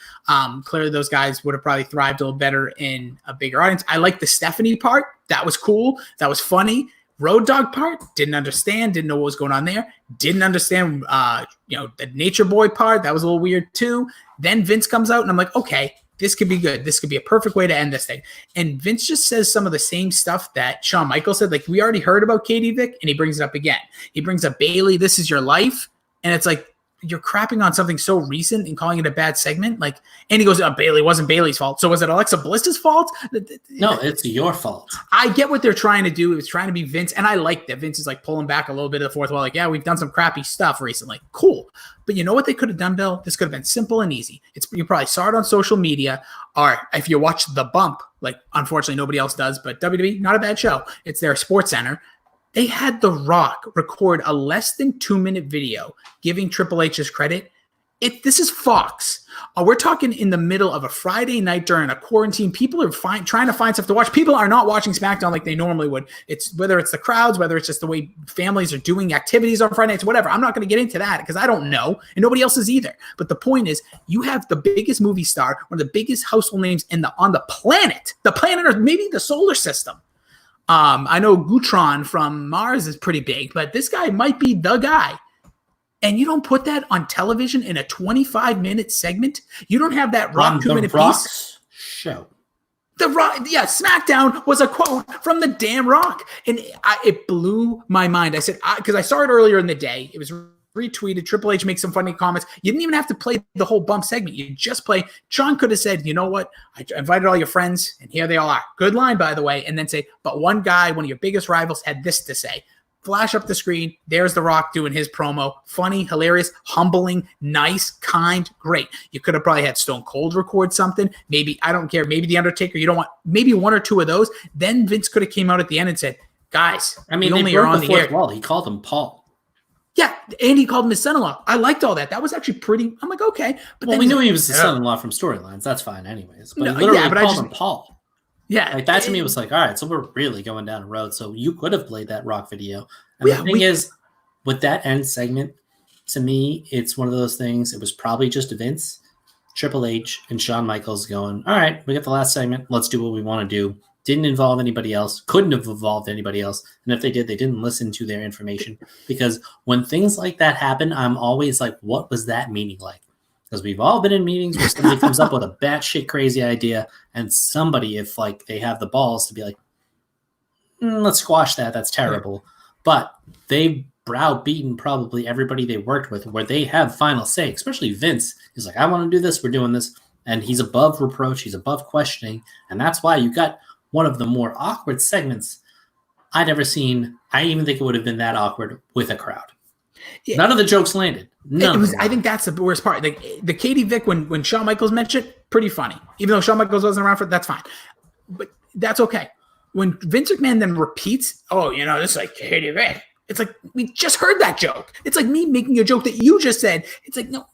Clearly, those guys would have probably thrived a little better in a bigger audience. I like the Stephanie part. That was cool. That was funny. Road Dogg part, didn't understand. Didn't know what was going on there. Didn't understand, the Nature Boy part. That was a little weird too. Then Vince comes out, and I'm like, okay, this could be good. This could be a perfect way to end this thing. And Vince just says some of the same stuff that Shawn Michaels said. Like, we already heard about Katie Vick, and he brings it up again. He brings up Bayley, this is your life. And it's like, you're crapping on something so recent and calling it a bad segment. Like, and he goes, Bayley wasn't Bayley's fault. So was it Alexa Bliss's fault? No, it's your fault. I get what they're trying to do. It was trying to be Vince. And I like that Vince is like pulling back a little bit of the fourth wall. Like, yeah, we've done some crappy stuff recently. Cool. But you know what they could have done, Bill? This could have been simple and easy. You probably saw it on social media, or if you watch The Bump, like unfortunately nobody else does, but WWE, not a bad show. It's their Sports Center. They had The Rock record a less than 2-minute video giving Triple H his credit. This is Fox. We're talking in the middle of a Friday night during a quarantine. People are trying to find stuff to watch. People are not watching SmackDown like they normally would. It's whether it's the crowds, whether it's just the way families are doing activities on Friday nights, whatever. I'm not going to get into that because I don't know, and nobody else is either. But the point is, you have the biggest movie star, one of the biggest household names on the planet or maybe the solar system. I know Gutron from Mars is pretty big, but this guy might be the guy. And you don't put that on television in a 25-minute segment. You don't have that Rock 2-minute piece. Show. The Rock, yeah, SmackDown was a quote from the damn Rock, and it blew my mind. I said, because I saw it earlier in the day. It was retweeted. Triple H makes some funny comments. You didn't even have to play the whole bump segment. You just play. Sean could have said, you know what? I invited all your friends, and here they all are. Good line, by the way. And then say, but one guy, one of your biggest rivals, had this to say. Flash up the screen. There's The Rock doing his promo. Funny, hilarious, humbling, nice, kind, great. You could have probably had Stone Cold record something. Maybe, I don't care. Maybe The Undertaker. You don't want, maybe one or two of those. Then Vince could have came out at the end and said, guys, we only are on the air. Wall. He called him Paul. Yeah, and he called him his son-in-law. I liked all that. That was actually pretty, I'm like, okay. But then we knew he was his son-in-law from storylines. That's fine anyways. But he literally called him Paul. Yeah. Like that to me was like, all right, so we're really going down a road. So you could have played that Rock video. And the thing is, with that end segment, to me, it's one of those things. It was probably just Vince, Triple H, and Shawn Michaels going, all right, we got the last segment. Let's do what we want to do. Didn't involve anybody else. Couldn't have involved anybody else. And if they did, they didn't listen to their information. Because when things like that happen, I'm always like, what was that meaning like? Because we've all been in meetings where somebody comes up with a batshit crazy idea, and somebody, if like they have the balls to be like, let's squash that. That's terrible. But they browbeaten probably everybody they worked with, where they have final say, especially Vince. He's like, I want to do this, we're doing this. And he's above reproach, he's above questioning. And that's why you got one of the more awkward segments I'd ever seen. I even think it would have been that awkward with a crowd. Yeah. None of the jokes landed. I think that's the worst part. Like the Katie Vick, when Shawn Michaels mentioned it, pretty funny. Even though Shawn Michaels wasn't around for it, that's fine. But that's okay. When Vince McMahon then repeats, this is like Katie Vick. It's like, we just heard that joke. It's like me making a joke that you just said. It's like, no.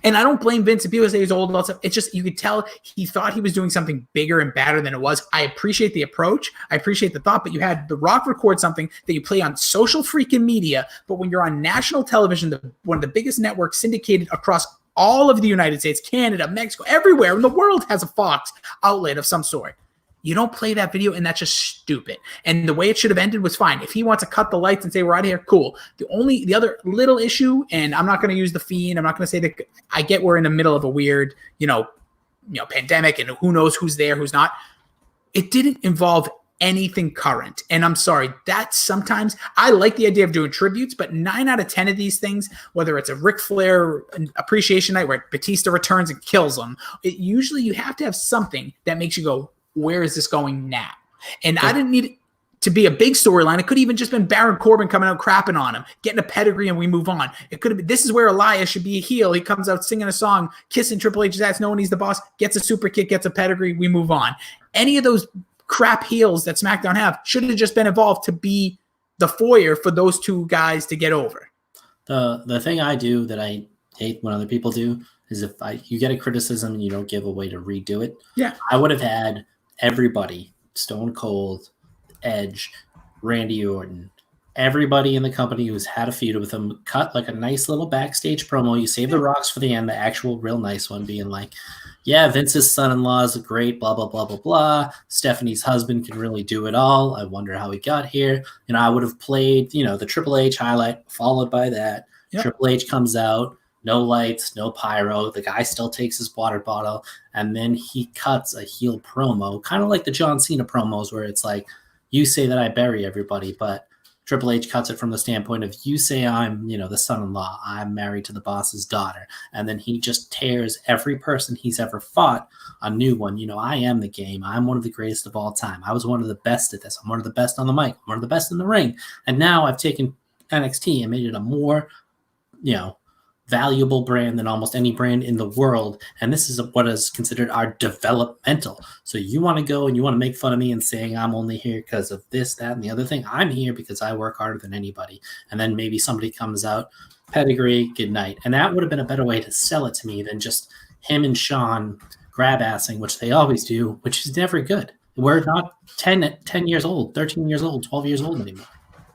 And I don't blame Vince. If people say he's old and all that stuff, it's just, you could tell he thought he was doing something bigger and badder than it was. I appreciate the approach. I appreciate the thought, but you had The Rock record something that you play on social freaking media. But when you're on national television, one of the biggest networks syndicated across all of the United States, Canada, Mexico, everywhere in the world has a Fox outlet of some sort. You don't play that video, and that's just stupid. And the way it should have ended was fine. If he wants to cut the lights and say we're out of here, cool. The other little issue, and I'm not going to use the Fiend. I'm not going to say that. I get we're in the middle of a weird, pandemic, and who knows who's there, who's not. It didn't involve anything current, and I'm sorry. That sometimes I like the idea of doing tributes, but 9 out of 10 of these things, whether it's a Ric Flair appreciation night where Batista returns and kills him, usually you have to have something that makes you go, where is this going now? And I didn't need it to be a big storyline. It could even just been Baron Corbin coming out crapping on him, getting a pedigree, and we move on. It could have been, this is where Elias should be a heel. He comes out singing a song, kissing Triple H's ass, knowing he's the boss, gets a super kick, gets a pedigree, we move on. Any of those crap heels that SmackDown have should have just been involved to be the foyer for those two guys to get over. The thing I do that I hate when other people do is if you get a criticism and you don't give a way to redo it. Yeah. I would have had everybody, Stone Cold, Edge, Randy Orton, everybody in the company who's had a feud with him, cut like a nice little backstage promo. You save the rocks for the end, the actual real nice one being like, yeah, Vince's son-in-law is great, blah, blah, blah, blah, blah. Stephanie's husband can really do it all. I wonder how he got here. I would have played, the Triple H highlight, followed by that. Yep. Triple H comes out. No lights, no pyro. The guy still takes his water bottle, and then he cuts a heel promo, kind of like the John Cena promos, where it's like, you say that I bury everybody, but Triple H cuts it from the standpoint of, you say I'm, the son-in-law, I'm married to the boss's daughter, and then he just tears every person he's ever fought a new one. I am the game. I'm one of the greatest of all time. I was one of the best at this. I'm one of the best on the mic. I'm one of the best in the ring. And now I've taken NXT and made it a more, valuable brand than almost any brand in the world, and this is what is considered our developmental. So you want to go and you want to make fun of me and saying I'm only here because of this, that, and the other thing. I'm here because I work harder than anybody. And then maybe somebody comes out, pedigree, good night. And that would have been a better way to sell it to me than just him and Sean grab-assing, which they always do, which is never good. We're not 10 years old, 13 years old, 12 years old anymore.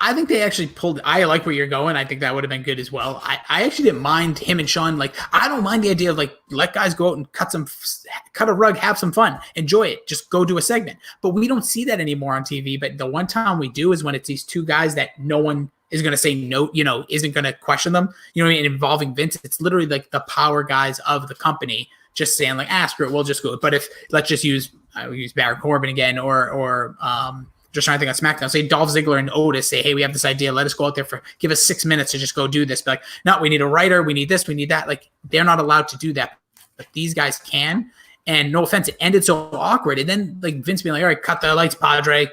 I think they actually pulled. I like where you're going. I think that would have been good as well. I actually didn't mind him and Sean. Like, I don't mind the idea of let guys go out and cut a rug, have some fun, enjoy it, just go do a segment. But we don't see that anymore on TV. But the one time we do is when it's these two guys that no one is going to say no, isn't going to question them. Involving Vince, it's literally like the power guys of the company just saying screw it, we'll just go. But if let's just use Baron Corbin again, or just trying to think on SmackDown, say Dolph Ziggler and Otis say, hey, we have this idea. Let us go out there give us 6 minutes to just go do this. But no, we need a writer. We need this. We need that. They're not allowed to do that. But these guys can. And no offense, it ended so awkward. And then Vince being like, all right, cut the lights, Padre.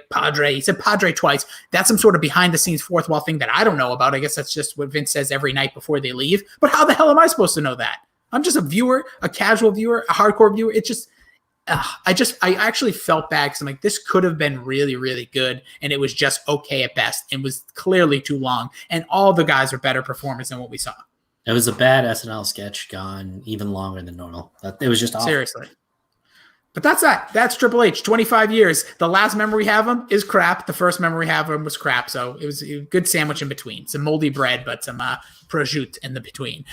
He said Padre twice. That's some sort of behind the scenes fourth wall thing that I don't know about. I guess that's just what Vince says every night before they leave. But how the hell am I supposed to know that? I'm just a viewer, a casual viewer, a hardcore viewer. It's just, I actually felt bad because I'm like, this could have been really, really good, and it was just okay at best. It was clearly too long, and all the guys are better performers than what we saw. It was a bad SNL sketch gone even longer than normal. It was just awful. Seriously. But that's that. That's Triple H. 25 years. The last memory we have him is crap. The first memory we have him was crap. So it was a good sandwich in between. Some moldy bread, but some prosciutto in the between.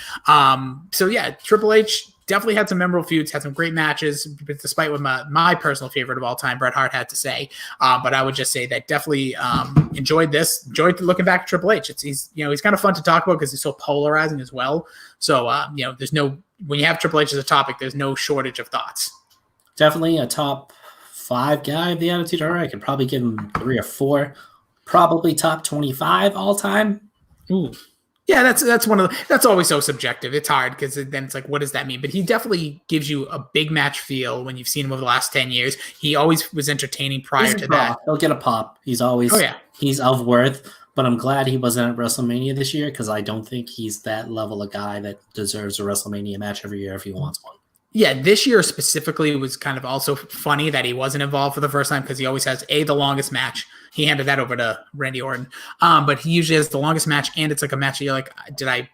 So yeah, Triple H definitely had some memorable feuds, had some great matches, despite what my personal favorite of all time, Bret Hart, had to say. But I would just say that definitely enjoyed this. Enjoyed looking back at Triple H. He's kind of fun to talk about because he's so polarizing as well. So there's when you have Triple H as a topic, there's no shortage of thoughts. Definitely a top 5 guy of the Attitude Era. I could probably give him 3 or 4. Probably top 25 all time. Ooh. Yeah, that's always so subjective. It's hard because then it's like, what does that mean? But he definitely gives you a big match feel when you've seen him over the last 10 years. He always was entertaining prior to that. He'll get a pop. He's always he's of worth. But I'm glad he wasn't at WrestleMania this year because I don't think he's that level of guy that deserves a WrestleMania match every year if he wants one. Yeah, this year specifically was kind of also funny that he wasn't involved for the first time because he always has the longest match. He handed that over to Randy Orton. But he usually has the longest match, and it's like a match that you're like, did I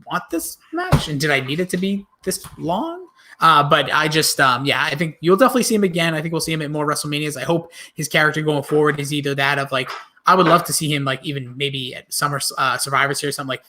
want this match? And did I need it to be this long? But I just, I think you'll definitely see him again. I think we'll see him at more WrestleManias. I hope his character going forward is either that of like, I would love to see him like even maybe at Summer Survivor Series, something like,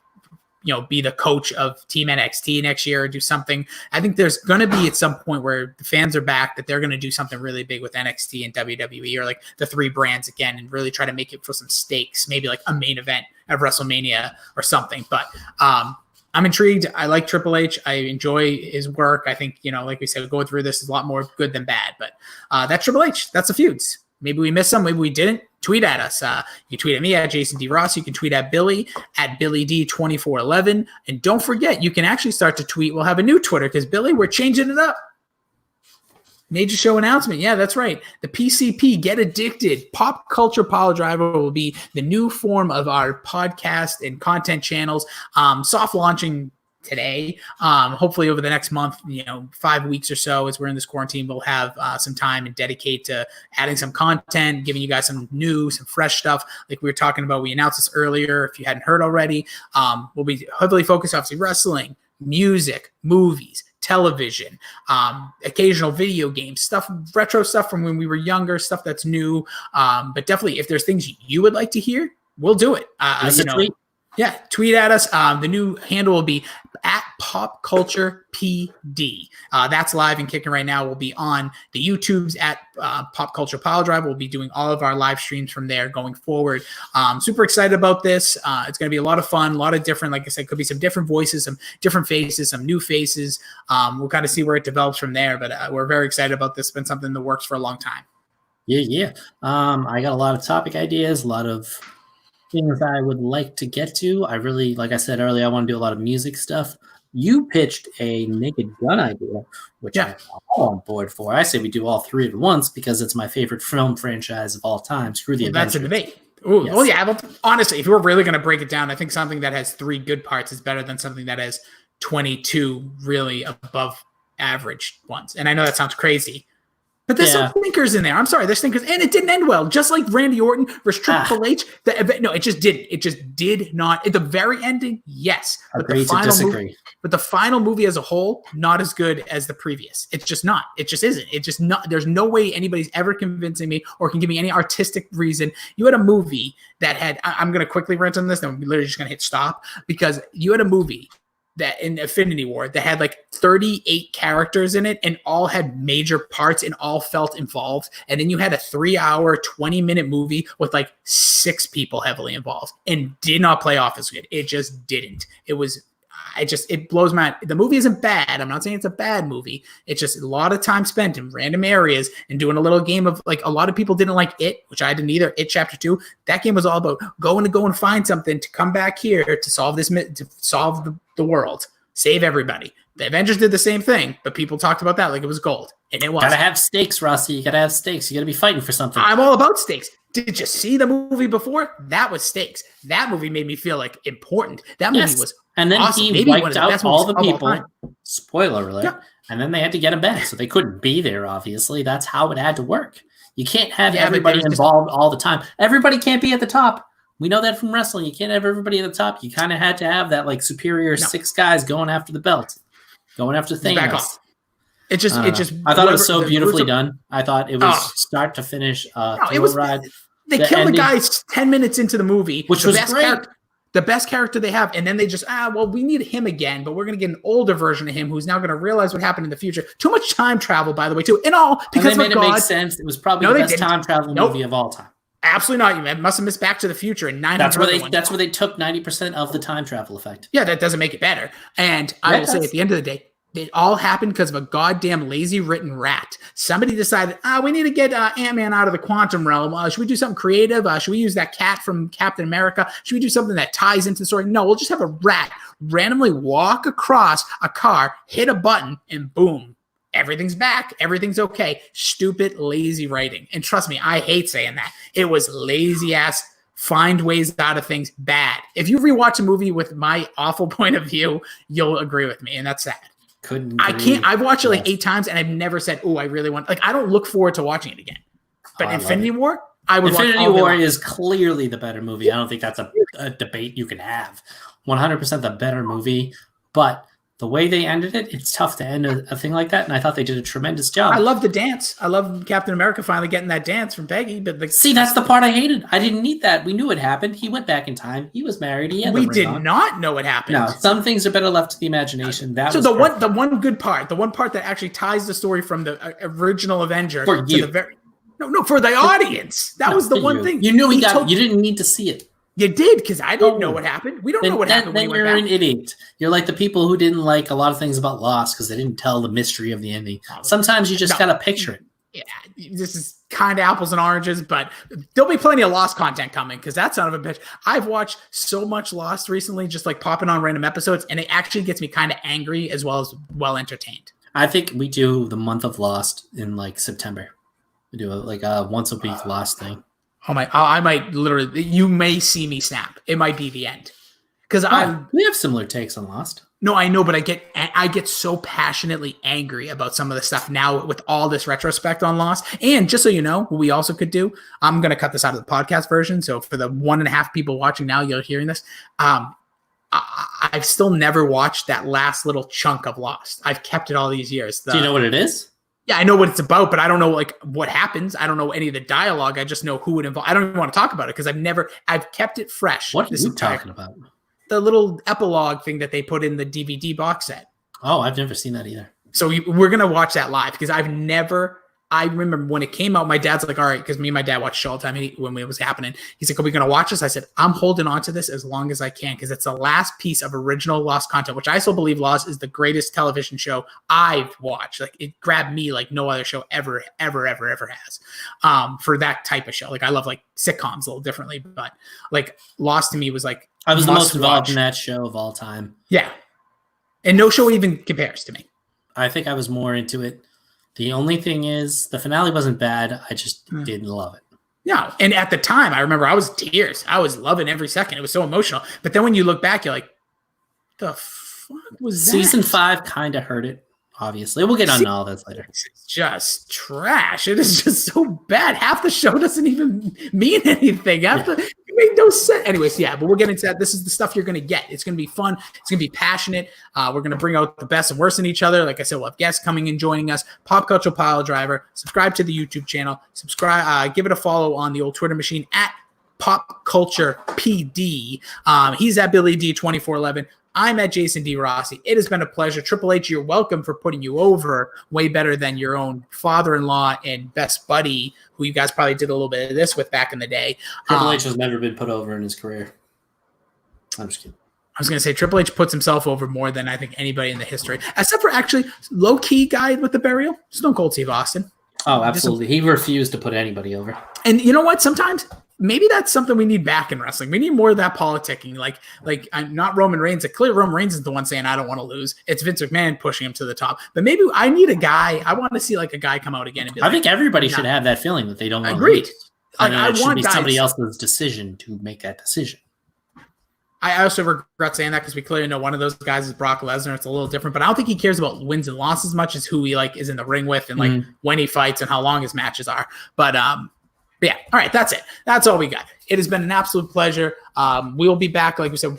be the coach of Team NXT next year or do something. I think there's going to be at some point where the fans are back that they're going to do something really big with NXT and WWE or like the three brands again and really try to make it for some stakes, maybe like a main event of WrestleMania or something. But I'm intrigued. I like Triple H. I enjoy his work. I think, like we said, going through this is a lot more good than bad. But that's Triple H. That's the Feuds. Maybe we missed some. Maybe we didn't. Tweet at us. You can tweet at me at Jason D Rossi. You can tweet at Billy at BillyD2411. And don't forget, you can actually start to tweet. We'll have a new Twitter because Billy, we're changing it up. Major show announcement. Yeah, that's right. The PCP, Get Addicted, Pop Culture Pile Driver will be the new form of our podcast and content channels. Soft launching today. Hopefully over the next month, 5 weeks or so as we're in this quarantine, we'll have some time and dedicate to adding some content, giving you guys some new, some fresh stuff. Like we were talking about, we announced this earlier. If you hadn't heard already, we'll be heavily focused, obviously, wrestling, music, movies, television, occasional video games, stuff, retro stuff from when we were younger, stuff that's new. But definitely if there's things you would like to hear, we'll do it. Yeah, tweet at us. The new handle will be at Pop Culture PD. That's live and kicking right now. We'll be on the YouTubes at Pop Culture Pile Drive. We'll be doing all of our live streams from there going forward. Super excited about this. It's going to be a lot of fun, a lot of different, like I said, could be some different voices, some different faces, some new faces. We'll kind of see where it develops from there, but we're very excited about this. It's been something that works for a long time. Yeah. I got a lot of topic ideas, a lot of things I would like to get to. I really, like I said earlier, I want to do a lot of music stuff. You pitched a Naked Gun idea, which I'm all on board for. I say we do all three at once because it's my favorite film franchise of all time. Screw the Avengers. That's a debate. Ooh, yes. Well, yeah. Well, honestly, if we're really going to break it down, I think something that has 3 good parts is better than something that has 22 really above average ones. And I know that sounds crazy, but there's some thinkers in there. I'm sorry, there's thinkers, and it didn't end well. Just like Randy Orton versus Triple H, it just didn't. It just did not. At the very ending, yes, but the final movie as a whole, not as good as the previous. It's just not. It just isn't. It's just not. There's no way anybody's ever convincing me or can give me any artistic reason. You had a movie that had. I'm going to quickly rant on this, then we're literally just going to hit stop because you had a movie that in Infinity War that had like 38 characters in it and all had major parts and all felt involved. And then you had a 3-hour, 20-minute movie with like 6 people heavily involved and did not play off as good. It just didn't. It blows my mind. The movie isn't bad. I'm not saying it's a bad movie. It's just a lot of time spent in random areas and doing a little game of like a lot of people didn't like It, which I didn't either. It Chapter 2. That game was all about go and find something to come back here to solve this, to solve the world, save everybody. The Avengers did the same thing, but people talked about that like it was gold, and it was. Gotta have stakes, Rossi. You gotta have stakes. You gotta be fighting for something. I'm all about stakes. Did you see the movie before? That was stakes. That movie made me feel like important. That movie was and then awesome. He wiped out all the people. Spoiler alert. Yeah. And then they had to get him back, so they couldn't be there. Obviously, that's how it had to work. You can't have everybody involved all the time. Everybody can't be at the top. We know that from wrestling. You can't have everybody at the top. You kind of had to have that like superior 6 guys going after the belt, going after Thanos. Back off. It just. I thought it was so beautifully done. I thought it was start to finish. It was ride. They killed the guy 10 minutes into the movie, which was great. The best character they have, and then they just we need him again, but we're going to get an older version of him who's now going to realize what happened in the future. Too much time travel, by the way, too. Because they made it make sense. It was probably the best time travel movie of all time. Absolutely not. You must have missed Back to the Future and 900. That's where they took 90% of the time travel effect. Yeah, that doesn't make it better. And I will say, at the end of the day, It all happened because of a goddamn lazy written rat. Somebody decided, we need to get Ant-Man out of the quantum realm. Should we do something creative? Should we use that cat from Captain America? Should we do something that ties into the story? No, we'll just have a rat randomly walk across a car, hit a button, and boom, everything's back. Everything's okay. Stupid, lazy writing. And trust me, I hate saying that. It was lazy ass, find ways out of things, bad. If you rewatch a movie with my awful point of view, you'll agree with me, and that's sad. I've watched it like 8 times and I've never said, I really want, like, I don't look forward to watching it again. But Infinity War, I would watch. Infinity War is clearly the better movie. I don't think that's a debate you can have. 100% the better movie, but the way they ended it, it's tough to end a thing like that. And I thought they did a tremendous job. I love the dance. I love Captain America finally getting that dance from Peggy. But see, that's the part I hated. I didn't need that. We knew it happened. He went back in time. He was married. We did not know it happened. No, some things are better left to the imagination. The one good part, the one part that actually ties the story from the original Avenger for you. To the for the audience. That was the one thing. You knew you didn't need to see it. You did, because I didn't know what happened. We don't know what happened. Then you're an idiot. You're like the people who didn't like a lot of things about Lost because they didn't tell the mystery of the ending. Sometimes you just got to picture it. Yeah, this is kind of apples and oranges, but there'll be plenty of Lost content coming because that's son of a bitch. I've watched so much Lost recently, just like popping on random episodes, and it actually gets me kind of angry as well as well entertained. I think we do the month of Lost in like September. We do a once a week Lost thing. I might literally. You may see me snap. It might be the end because we have similar takes on Lost. No, I know, but I get so passionately angry about some of the stuff now with all this retrospect on Lost. And just so you know, what we also could do, I'm going to cut this out of the podcast version. So for the 1.5 people watching now, you're hearing this. I've still never watched that last little chunk of Lost. I've kept it all these years. Do you know what it is? Yeah, I know what it's about, but I don't know like what happens. I don't know any of the dialogue. I just know who it involves. I don't even want to talk about it because I've kept it fresh. What are you talking about? The little epilogue thing that they put in the DVD box set. Oh, I've never seen that either. So we're going to watch that live because I remember when it came out, my dad's like, all right, because me and my dad watched it all the time when it was happening. He's like, are we going to watch this? I said, I'm holding on to this as long as I can because it's the last piece of original Lost content, which I still believe Lost is the greatest television show I've watched. Like it grabbed me like no other show ever has for that type of show. Like I love like sitcoms a little differently, but like Lost to me was like, I was the most involved in that show of all time. Yeah. And no show even compares to me. I think I was more into it. The only thing is the finale wasn't bad. I just didn't love it. No. And at the time, I remember I was in tears. I was loving every second. It was so emotional. But then when you look back, you're like, the fuck was that? Season 5 kind of hurt it, obviously. We'll get on all this later. It's just trash. It is just so bad. Half the show doesn't even mean anything. It made no sense. Anyways, yeah, but we'll get into that. This is the stuff you're going to get. It's going to be fun. It's going to be passionate. We're going to bring out the best and worst in each other. Like I said, we'll have guests coming and joining us. Pop Culture Pile Driver. Subscribe to the YouTube channel. Subscribe. Give it a follow on the old Twitter machine at Pop Culture PD. He's at Billy D 2411. I'm at Jason D Rossi. It has been a pleasure. Triple H, you're welcome for putting you over way better than your own father-in-law and best buddy, who you guys probably did a little bit of this with back in the day. Triple H has never been put over in his career. I'm just kidding. I was going to say Triple H puts himself over more than I think anybody in the history, except for actually low-key guy with the burial, Stone Cold Steve Austin. Oh, absolutely. He refused to put anybody over. And you know what? Sometimes maybe that's something we need back in wrestling. We need more of that politicking. Like I'm not Roman Reigns. Like clearly Roman Reigns is the one saying, I don't want to lose. It's Vince McMahon pushing him to the top. But maybe I need a guy. I want to see like a guy come out again and be I think everybody should have that feeling that they don't want to lose. Agreed. I it should be somebody else's decision to make that decision. I also regret saying that because we clearly know one of those guys is Brock Lesnar. It's a little different, but I don't think he cares about wins and losses as much as who he like is in the ring with and like when he fights and how long his matches are. But yeah, all right, that's it. That's all we got. It has been an absolute pleasure. We'll be back, like we said.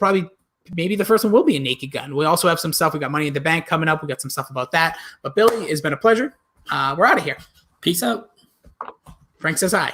Maybe the first one will be a Naked Gun. We also have some stuff. We got Money in the Bank coming up. We got some stuff about that. But Billy, it's been a pleasure. We're out of here. Peace out. Frank says hi.